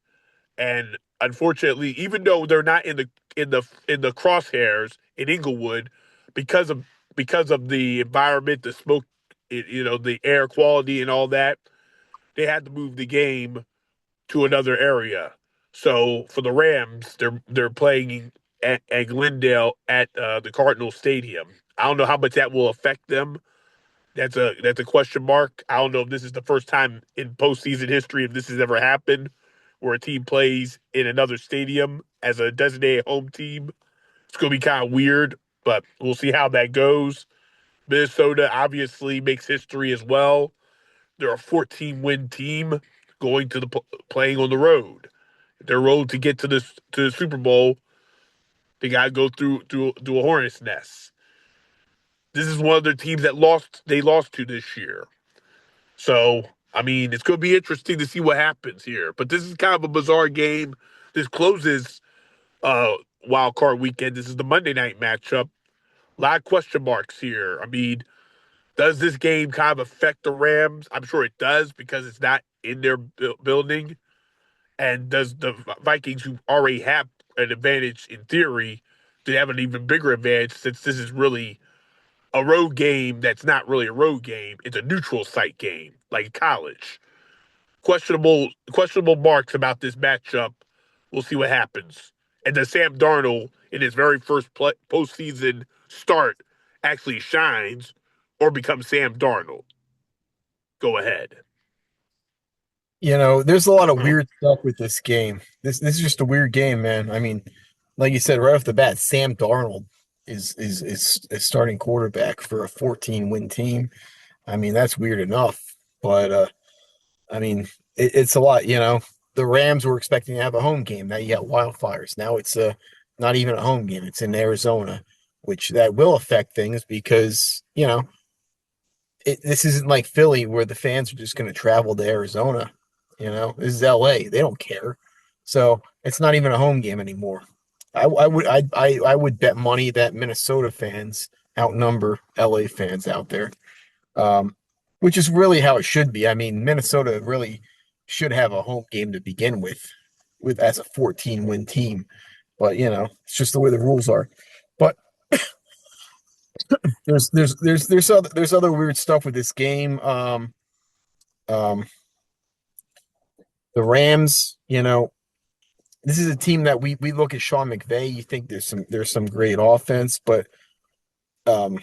And unfortunately, even though they're not in the crosshairs in Inglewood, because of the environment, the smoke, the air quality and all that, they had to move the game to another area. So for the Rams, they're playing and Glendale at the Cardinal Stadium. I don't know how much that will affect them. That's a question mark. I don't know if this is the first time in postseason history if this has ever happened where a team plays in another stadium as a designated home team. It's going to be kind of weird, but we'll see how that goes. Minnesota obviously makes history as well. They're a 14-win team going to the playing on the road. Their road to get to the Super Bowl, they got to go through a hornet's nest. This is one of their teams that they lost to this year. So, I mean, it's going to be interesting to see what happens here. But this is kind of a bizarre game. This closes wild card weekend. This is the Monday night matchup. A lot of question marks here. I mean, does this game kind of affect the Rams? I'm sure it does because it's not in their building. And does the Vikings, who already have an advantage in theory, they have an even bigger advantage since this is really a road game that's not really a road game. It's a neutral site game, like college. Questionable marks about this matchup. We'll see what happens. And does Sam Darnold, in his very first postseason start, actually shines or becomes Sam Darnold? Go ahead. There's a lot of weird stuff with this game. This is just a weird game, man. I mean, like you said, right off the bat, Sam Darnold is starting quarterback for a 14-win team. I mean, that's weird enough. But I mean, it's a lot, The Rams were expecting to have a home game. Now you got wildfires. Now it's not even a home game. It's in Arizona, which that will affect things because, this isn't like Philly where the fans are just going to travel to Arizona. This is LA. They don't care. So it's not even a home game anymore. I would bet money that Minnesota fans outnumber LA fans out there, which is really how it should be. I mean, Minnesota really should have a home game to begin with as a 14-win team. But it's just the way the rules are. But there's other weird stuff with this game. Um, the Rams, this is a team that we look at Sean McVay. You think there's some great offense, but um,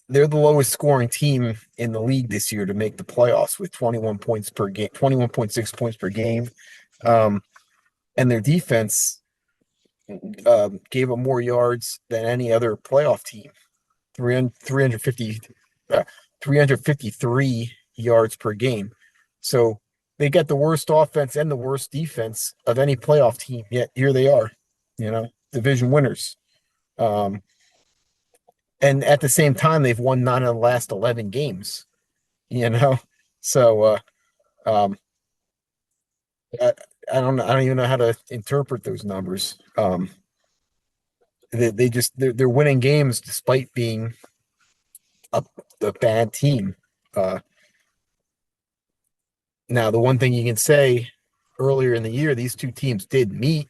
they're the lowest scoring team in the league this year to make the playoffs with 21 points per game, 21.6 points per game. And their defense gave them more yards than any other playoff team, 353 yards per game. So they got the worst offense and the worst defense of any playoff team. Yet here they are, division winners. And at the same time, they've won 9 of the last 11 games. So um, I don't know. I don't even know how to interpret those numbers. They're winning games despite being a bad team. Now, the one thing you can say earlier in the year, these two teams did meet,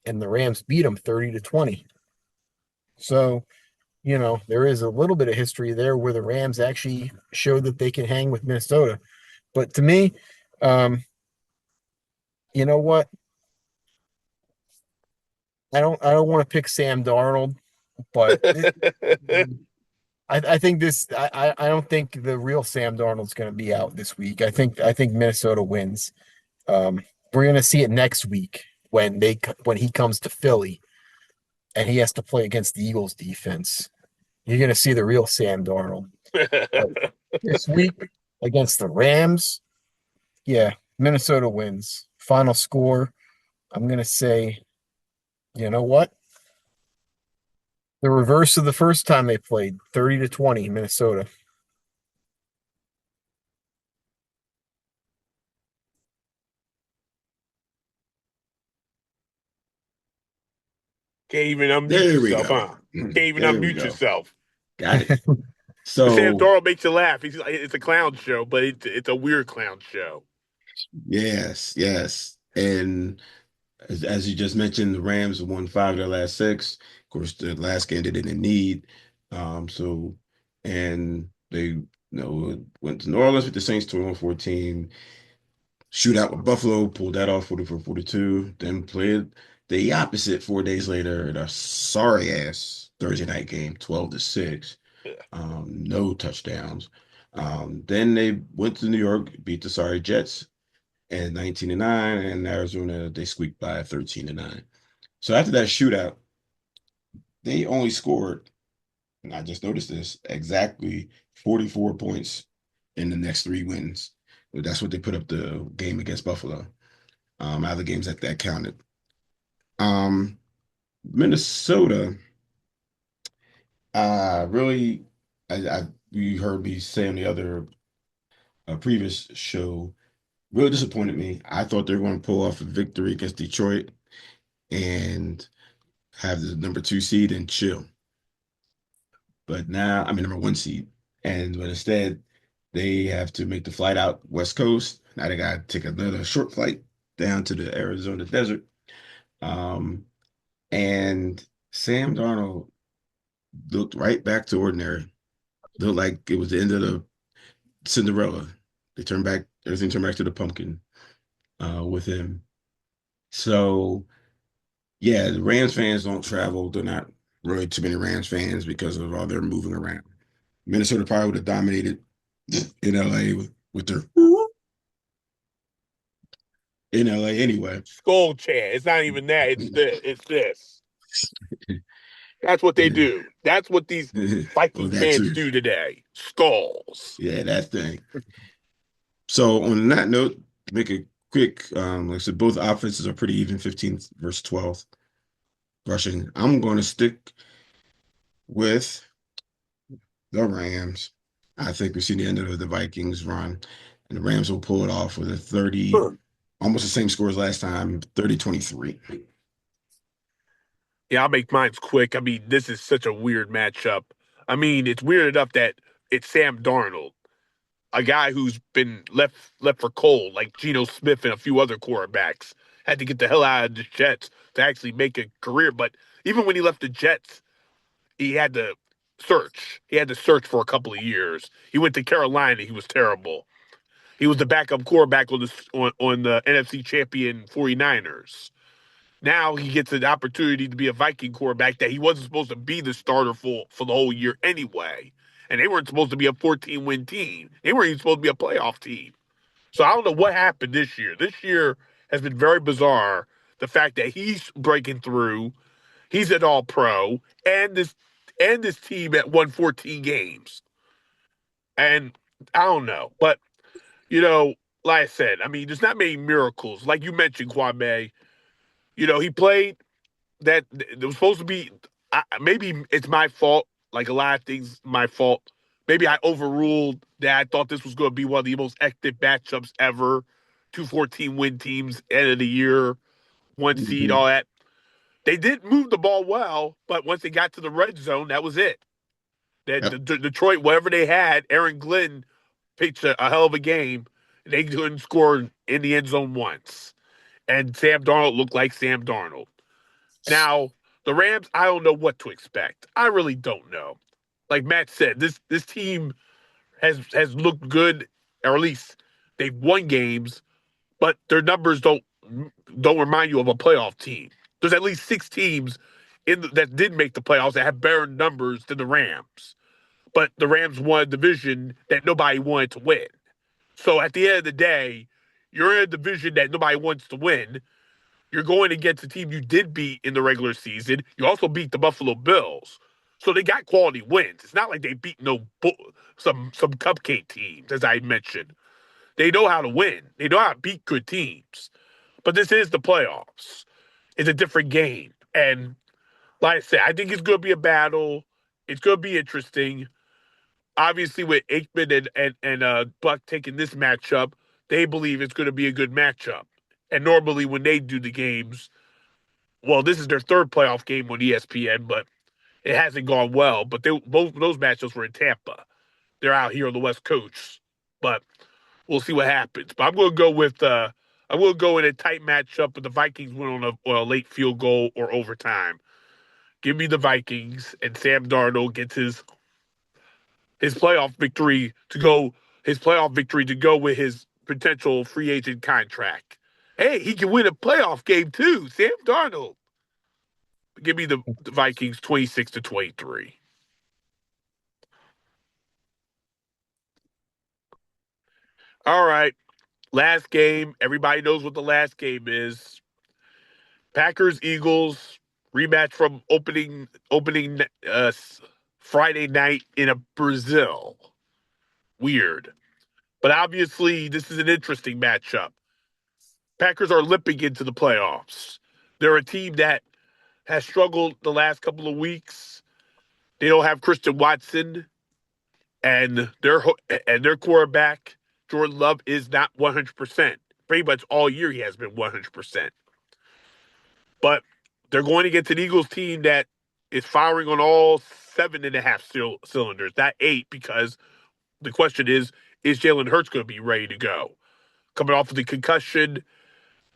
and the Rams beat them 30-20. So, there is a little bit of history there where the Rams actually showed that they can hang with Minnesota. But to me, you know what? I don't want to pick Sam Darnold, but I think I don't think the real Sam Darnold's going to be out this week. I think Minnesota wins. We're going to see it next week when he comes to Philly and he has to play against the Eagles defense. You're going to see the real Sam Darnold. But this week against the Rams, yeah, Minnesota wins. Final score, I'm going to say, you know what? The reverse of the first time they played, 30-20, Minnesota. Can't even unmute There we yourself, go. huh? Can't even There we unmute go. yourself. Got it. Sam So Darnold makes you laugh. It's a clown show, but it's a weird clown show. yes. And as you just mentioned, the Rams won 5 of their last 6. Of course, the last game they didn't need. So and they went to New Orleans with the Saints 21-14. Shootout with Buffalo, pulled that off 44-42. Then played The opposite 4 days later, the sorry ass Thursday night game, 12-6. Yeah. No touchdowns. Then they went to New York, beat the sorry Jets, and 19-9, and Arizona they squeaked by 13-9. So after that shootout, they only scored, and I just noticed this, exactly 44 points in the next 3 wins. That's what they put up the game against Buffalo. Out of the games that counted. Minnesota, really, you heard me say on the other previous show, really disappointed me. I thought they were going to pull off a victory against Detroit and have the number 2 seed and chill. But now, I mean, number 1 seed. But instead, they have to make the flight out West Coast. Now they got to take another short flight down to the Arizona desert. And Sam Darnold looked right back to ordinary. Looked like it was the end of the Cinderella. Everything turned back to the pumpkin with him. So, yeah, the Rams fans don't travel. They're not really too many Rams fans because of all their moving around. Minnesota probably would have dominated in LA with their in LA anyway. Skull chant. It's not even that. It's this. It's this. That's what they do. That's what these Well, Viking that fans too. do today. Skulls. Yeah, that thing. So on that note, make a quick, like I said, both offenses are pretty even, 15th versus 12th rushing. I'm going to stick with the Rams. I think we've seen the end of the Vikings run, and the Rams will pull it off with a 30, almost the same score as last time, 30-23. Yeah, I'll make mine quick. I mean, this is such a weird matchup. I mean, it's weird enough that it's Sam Darnold, a guy who's been left for cold, like Geno Smith and a few other quarterbacks. Had to get the hell out of the Jets to actually make a career. But even when he left the Jets, he had to search. He had to search for a couple of years. He went to Carolina. He was terrible. He was the backup quarterback on the NFC champion 49ers. Now he gets an opportunity to be a Viking quarterback that he wasn't supposed to be the starter for the whole year anyway. And they weren't supposed to be a 14-win team. They weren't even supposed to be a playoff team. So I don't know what happened this year. This year has been very bizarre. The fact that he's breaking through, he's an all pro, and this team at won 14 games. And I don't know. But, like I said, I mean, there's not many miracles. Like you mentioned, Kwame, he played that it was supposed to be. Maybe it's my fault. Like a lot of things, my fault. Maybe I overruled that. I thought this was going to be one of the most active matchups ever. 2 14-win teams, end of the year, 1 seed, Mhm. all that. They did move the ball well, but once they got to the red zone, that was it. That Yep. the Detroit, whatever they had, Aaron Glenn pitched a hell of a game. They couldn't score in the end zone once, and Sam Darnold looked like Sam Darnold. Now, the Rams, I don't know what to expect. I really don't know. Like Matt said, this team has looked good, or at least they've won games, but their numbers don't remind you of a playoff team. There's at least 6 teams that did make the playoffs that have better numbers than the Rams. But the Rams won a division that nobody wanted to win. So at the end of the day, you're in a division that nobody wants to win. You're going against a team you did beat in the regular season. You also beat the Buffalo Bills. So they got quality wins. It's not like they beat some cupcake teams, as I mentioned. They know how to win. They know how to beat good teams. But this is the playoffs. It's a different game. And like I said, I think it's going to be a battle. It's going to be interesting. Obviously, with Aikman and Buck taking this matchup, they believe it's going to be a good matchup. And normally, when they do the games, well, this is their third playoff game on ESPN, but it hasn't gone well. But both of those matchups were in Tampa. They're out here on the West Coast, but we'll see what happens. But I'm going to go in a tight matchup, but the Vikings win on a late field goal or overtime. Give me the Vikings, and Sam Darnold gets his playoff victory to go with his potential free agent contract. Hey, he can win a playoff game too. Sam Darnold. Give me the Vikings 26-23. All right. Last game. Everybody knows what the last game is. Packers Eagles rematch from opening Friday night in a Brazil. Weird. But obviously this is an interesting matchup. Packers are limping into the playoffs. They're a team that has struggled the last couple of weeks. They don't have Christian Watson, and their quarterback Jordan Love is not 100%. Pretty much all year he has been 100%. But they're going against an Eagles team that is firing on all 7.5 cylinders, not 8, because the question is Jalen Hurts going to be ready to go? Coming off of the concussion,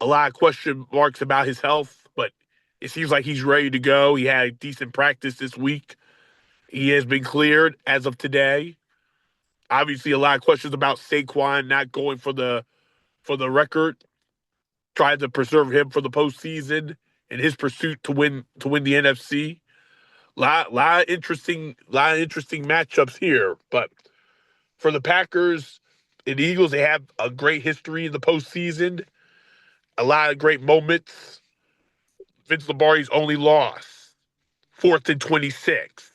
a lot of question marks about his health, but it seems like he's ready to go. He had a decent practice this week. He has been cleared as of today. Obviously, a lot of questions about Saquon not going for the record, trying to preserve him for the postseason in his pursuit to win the NFC. Lot of interesting matchups here. But for the Packers and the Eagles, they have a great history in the postseason. A lot of great moments. Vince Lombardi's only loss, 4th and 26.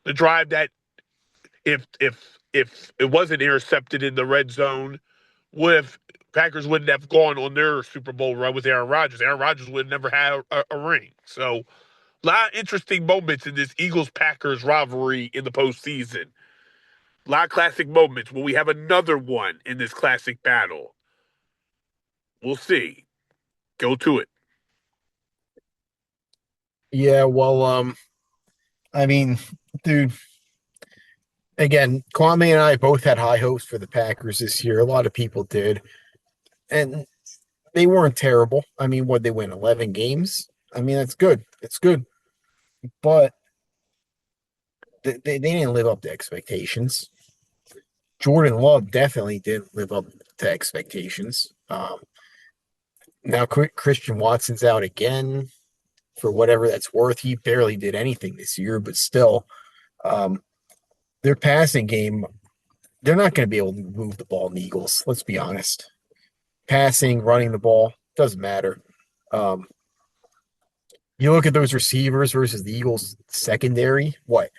The drive that if it wasn't intercepted in the red zone, would have Packers wouldn't have gone on their Super Bowl run with Aaron Rodgers. Aaron Rodgers would never have a ring. So a lot of interesting moments in this Eagles-Packers rivalry in the postseason. A lot of classic moments. Will we have another one in this classic battle? We'll see. Go to it. Yeah, well, I mean, dude, again, Kwame and I both had high hopes for the Packers this year. A lot of people did. And they weren't terrible. I mean, what they win 11 games? I mean, that's good. It's good. But they didn't live up to expectations. Jordan Love definitely didn't live up to expectations. Now Christian Watson's out again for whatever that's worth. He barely did anything this year, but still, um, their passing game, they're not going to be able to move the ball in the Eagles. Let's be honest. Passing, running the ball, doesn't matter. Um, you look at those receivers versus the Eagles secondary. What?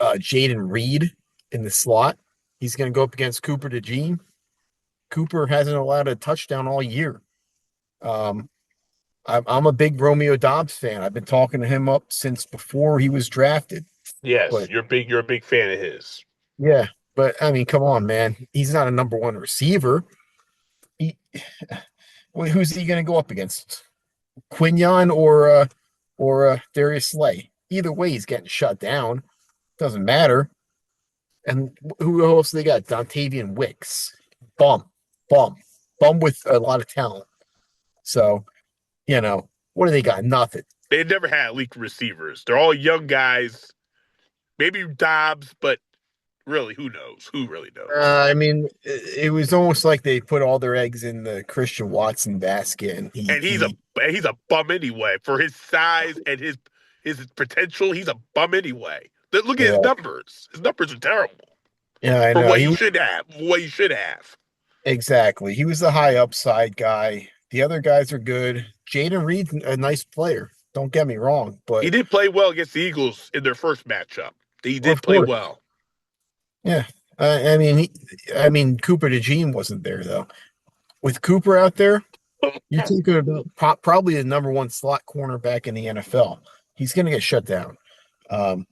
Jaden Reed in the slot. He's going to go up against Cooper DeJean. Cooper hasn't allowed a touchdown all year. Um, I'm a big Romeo Doubs fan. I've been talking to him up since before he was drafted. Yes, But you're a big fan of his. yeah, but I mean, come on, man. He's not a number one receiver. He, who's he going to go up against? Quinion or Darius Slay? Either way, he's getting shut down. Doesn't matter. And who else they got? Dontavian Wicks. Bum, bum, bum with a lot of talent. So, what do they got? Nothing. They never had elite receivers. They're all young guys. Maybe Dobbs, but really, who knows? Who really knows? I mean, it was almost like they put all their eggs in the Christian Watson basket, and And he's a bum anyway for his size and his potential. He's a bum anyway. Look at his yeah, numbers. His numbers are terrible yeah, I for know. what he should have. What he should have. Exactly. He was the high upside guy. The other guys are good. Jaden Reed's a nice player. Don't get me wrong, He but did play well against the Eagles in their first matchup. He did of play course, well. yeah. I mean, Cooper DeJean wasn't there though. With Cooper out there, you're talking about probably the number one slot cornerback in the NFL. He's going to get shut down. Um,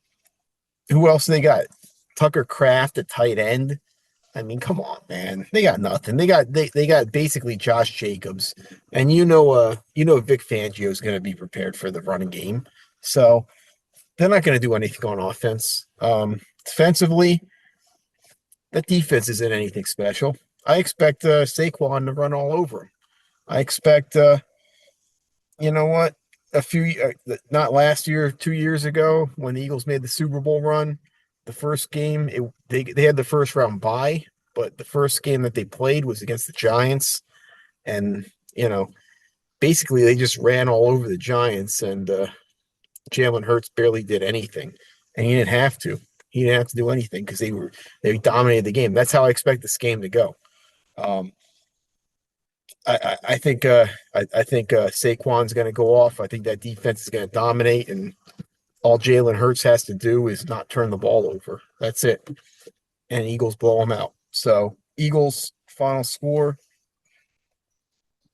who else they got? Tucker Kraft at tight end. I mean, come on, man. They got nothing. They got basically Josh Jacobs, and Vic Fangio is going to be prepared for the running game, so they're not going to do anything on offense. Defensively, that defense isn't anything special. I expect Saquon to run all over him. I expect, you know what? Not last year, 2 years ago, when the Eagles made the Super Bowl run, the first game, they had the first round bye, but the first game that they played was against the Giants, and basically they just ran all over the Giants, and Jalen Hurts barely did anything, and he didn't have to. He didn't have to do anything because they dominated the game. That's how I expect this game to go. Um, I think Saquon's going to go off. I think that defense is going to dominate, and all Jalen Hurts has to do is not turn the ball over. That's it, and Eagles blow them out. So Eagles final score,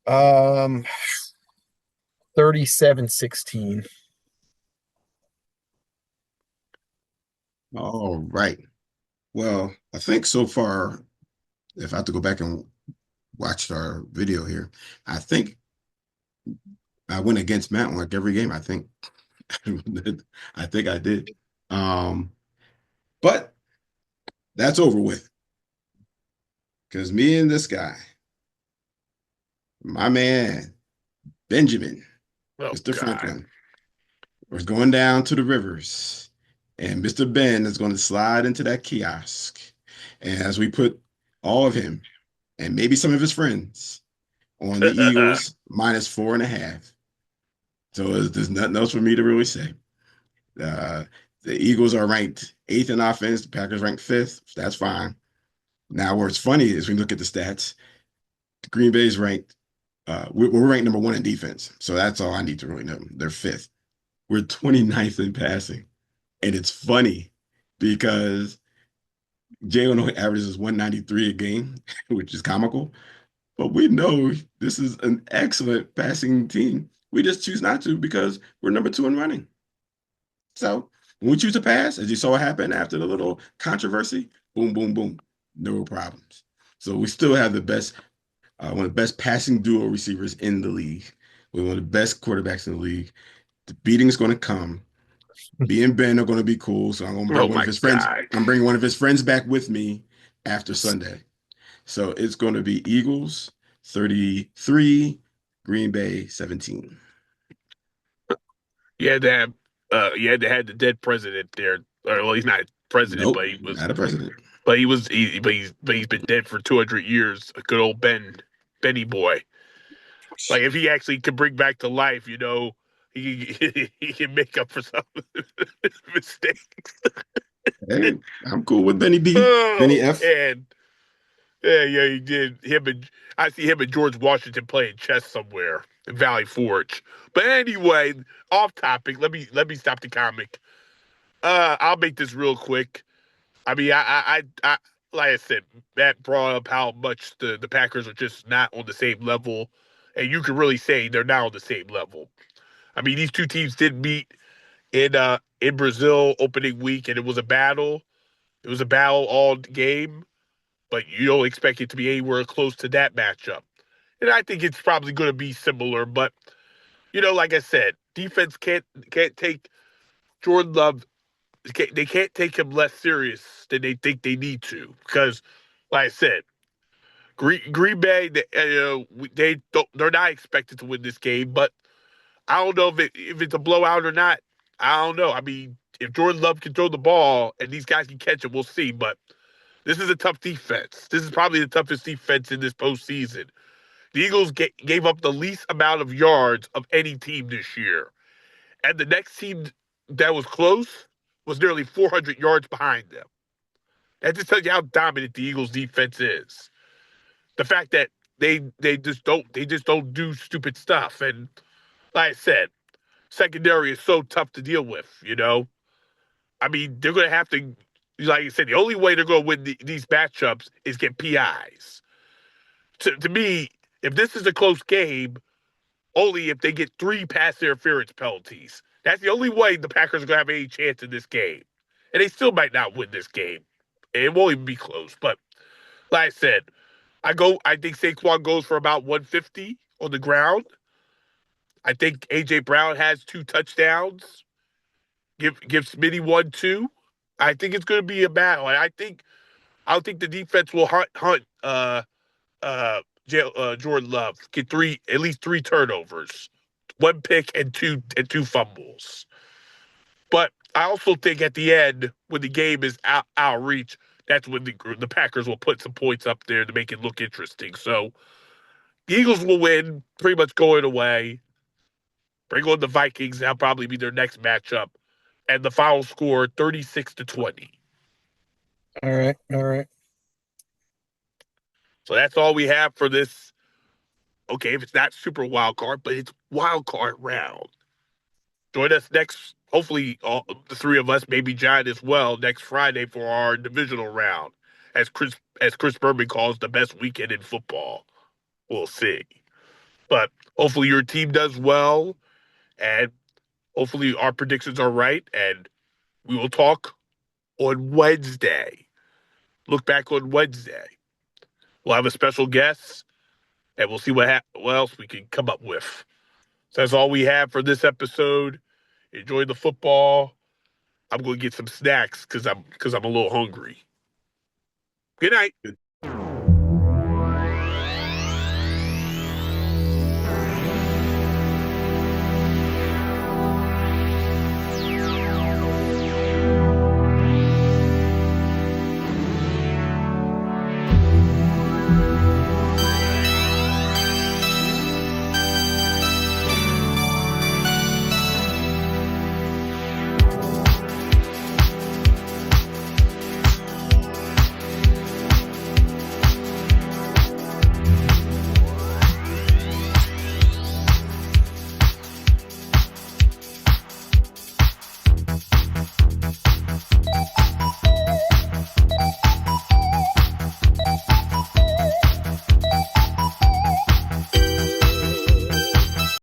37-16. All right. Well, I think so far, if I have to go back and watch our video here, I think I went against Matt on like every game. I think I think I did. But that's over with. Because me and this guy, my man, Benjamin, Oh, Mr. God. Franklin, was going down to the rivers. And Mr. Ben is going to slide into that kiosk. And as we put all of him and maybe some of his friends on the Eagles -4.5. So there's nothing else for me to really say. The Eagles are ranked 8th in offense. The Packers ranked 5th. That's fine. Now, what's funny is when you look at the stats, Green Bay's ranked, we're ranked number 1 in defense. So that's all I need to really know. They're 5th. We're 29th in passing. And it's funny because Jalen only averages 193 a game, which is comical. But we know this is an excellent passing team. We just choose not to because we're number 2 in running. So when we choose to pass, as you saw happen after the little controversy, boom, boom, boom, no problems. So we still have the best, one of the best passing duo receivers in the league. We're one of the best quarterbacks in the league. The beating's going to come. Me and Ben are going to be cool. So I'm going to bring Oh, one of my his friends. God. I'm bringing one of his friends back with me after Sunday. So it's going to be Eagles 33, Green Bay 17. You had to have the dead president there. Or, well, he's not president, Nope, but he was not a president. but he's been dead for 200 years. A good old Benny boy. Like if he actually could bring back to life, he can make up for some of his mistakes. Hey, I'm cool with Benny B. Benny Oh F. man. Yeah, he did. I see him and George Washington playing chess somewhere in Valley Forge. But anyway, off topic. Let me stop the comic. I'll make this real quick. I mean, I like I said, Matt brought up how much the Packers are just not on the same level, and you can really say they're not on the same level. I mean, these two teams did meet in Brazil opening week, and it was a battle. It was a battle all game, but you don't expect it to be anywhere close to that matchup. And I think it's probably going to be similar, but like I said, defense can't take Jordan Love. They can't take him less serious than they think they need to because, like I said, Green Bay they're not expected to win this game, but I don't know if it's a blowout or not. I don't know. I mean, if Jordan Love can throw the ball and these guys can catch it, we'll see. But this is a tough defense. This is probably the toughest defense in this postseason. The Eagles gave up the least amount of yards of any team this year. And the next team that was close was nearly 400 yards behind them. That just tells you how dominant the Eagles defense is. The fact that they just don't do stupid stuff. And like I said, secondary is so tough to deal with. I mean, they're going to have to, like I said, the only way they're going to win these matchups is get PIs. To me, if this is a close game, only if they get 3 pass interference penalties. That's the only way the Packers are going to have any chance in this game. And they still might not win this game. It won't even be close. But like I said, I think Saquon goes for about 150 on the ground. I think A.J. Brown has 2 touchdowns. Give Smitty 1, 2. I think it's going to be a battle. And I don't think the defense will hunt Jordan Love. Get at least 3 turnovers, 1 pick and two fumbles. But I also think at the end, when the game is out of reach, that's when the Packers will put some points up there to make it look interesting. So the Eagles will win, pretty much going away. Bring on the Vikings. That'll probably be their next matchup. And the final score 36-20. All right. All right. So that's all we have for this. Okay, if it's not super wild card, but it's wild card round. Join us next, hopefully, all, the three of us, maybe John as well, next Friday for our divisional round. As Chris Berman calls the best weekend in football. We'll see. But hopefully your team does well, and hopefully our predictions are right, and we will talk on Wednesday. Look back on Wednesday. We'll have a special guest, and we'll see what else we can come up with. So that's all we have for this episode. Enjoy the football. I'm going to get some snacks because I'm a little hungry. Good night.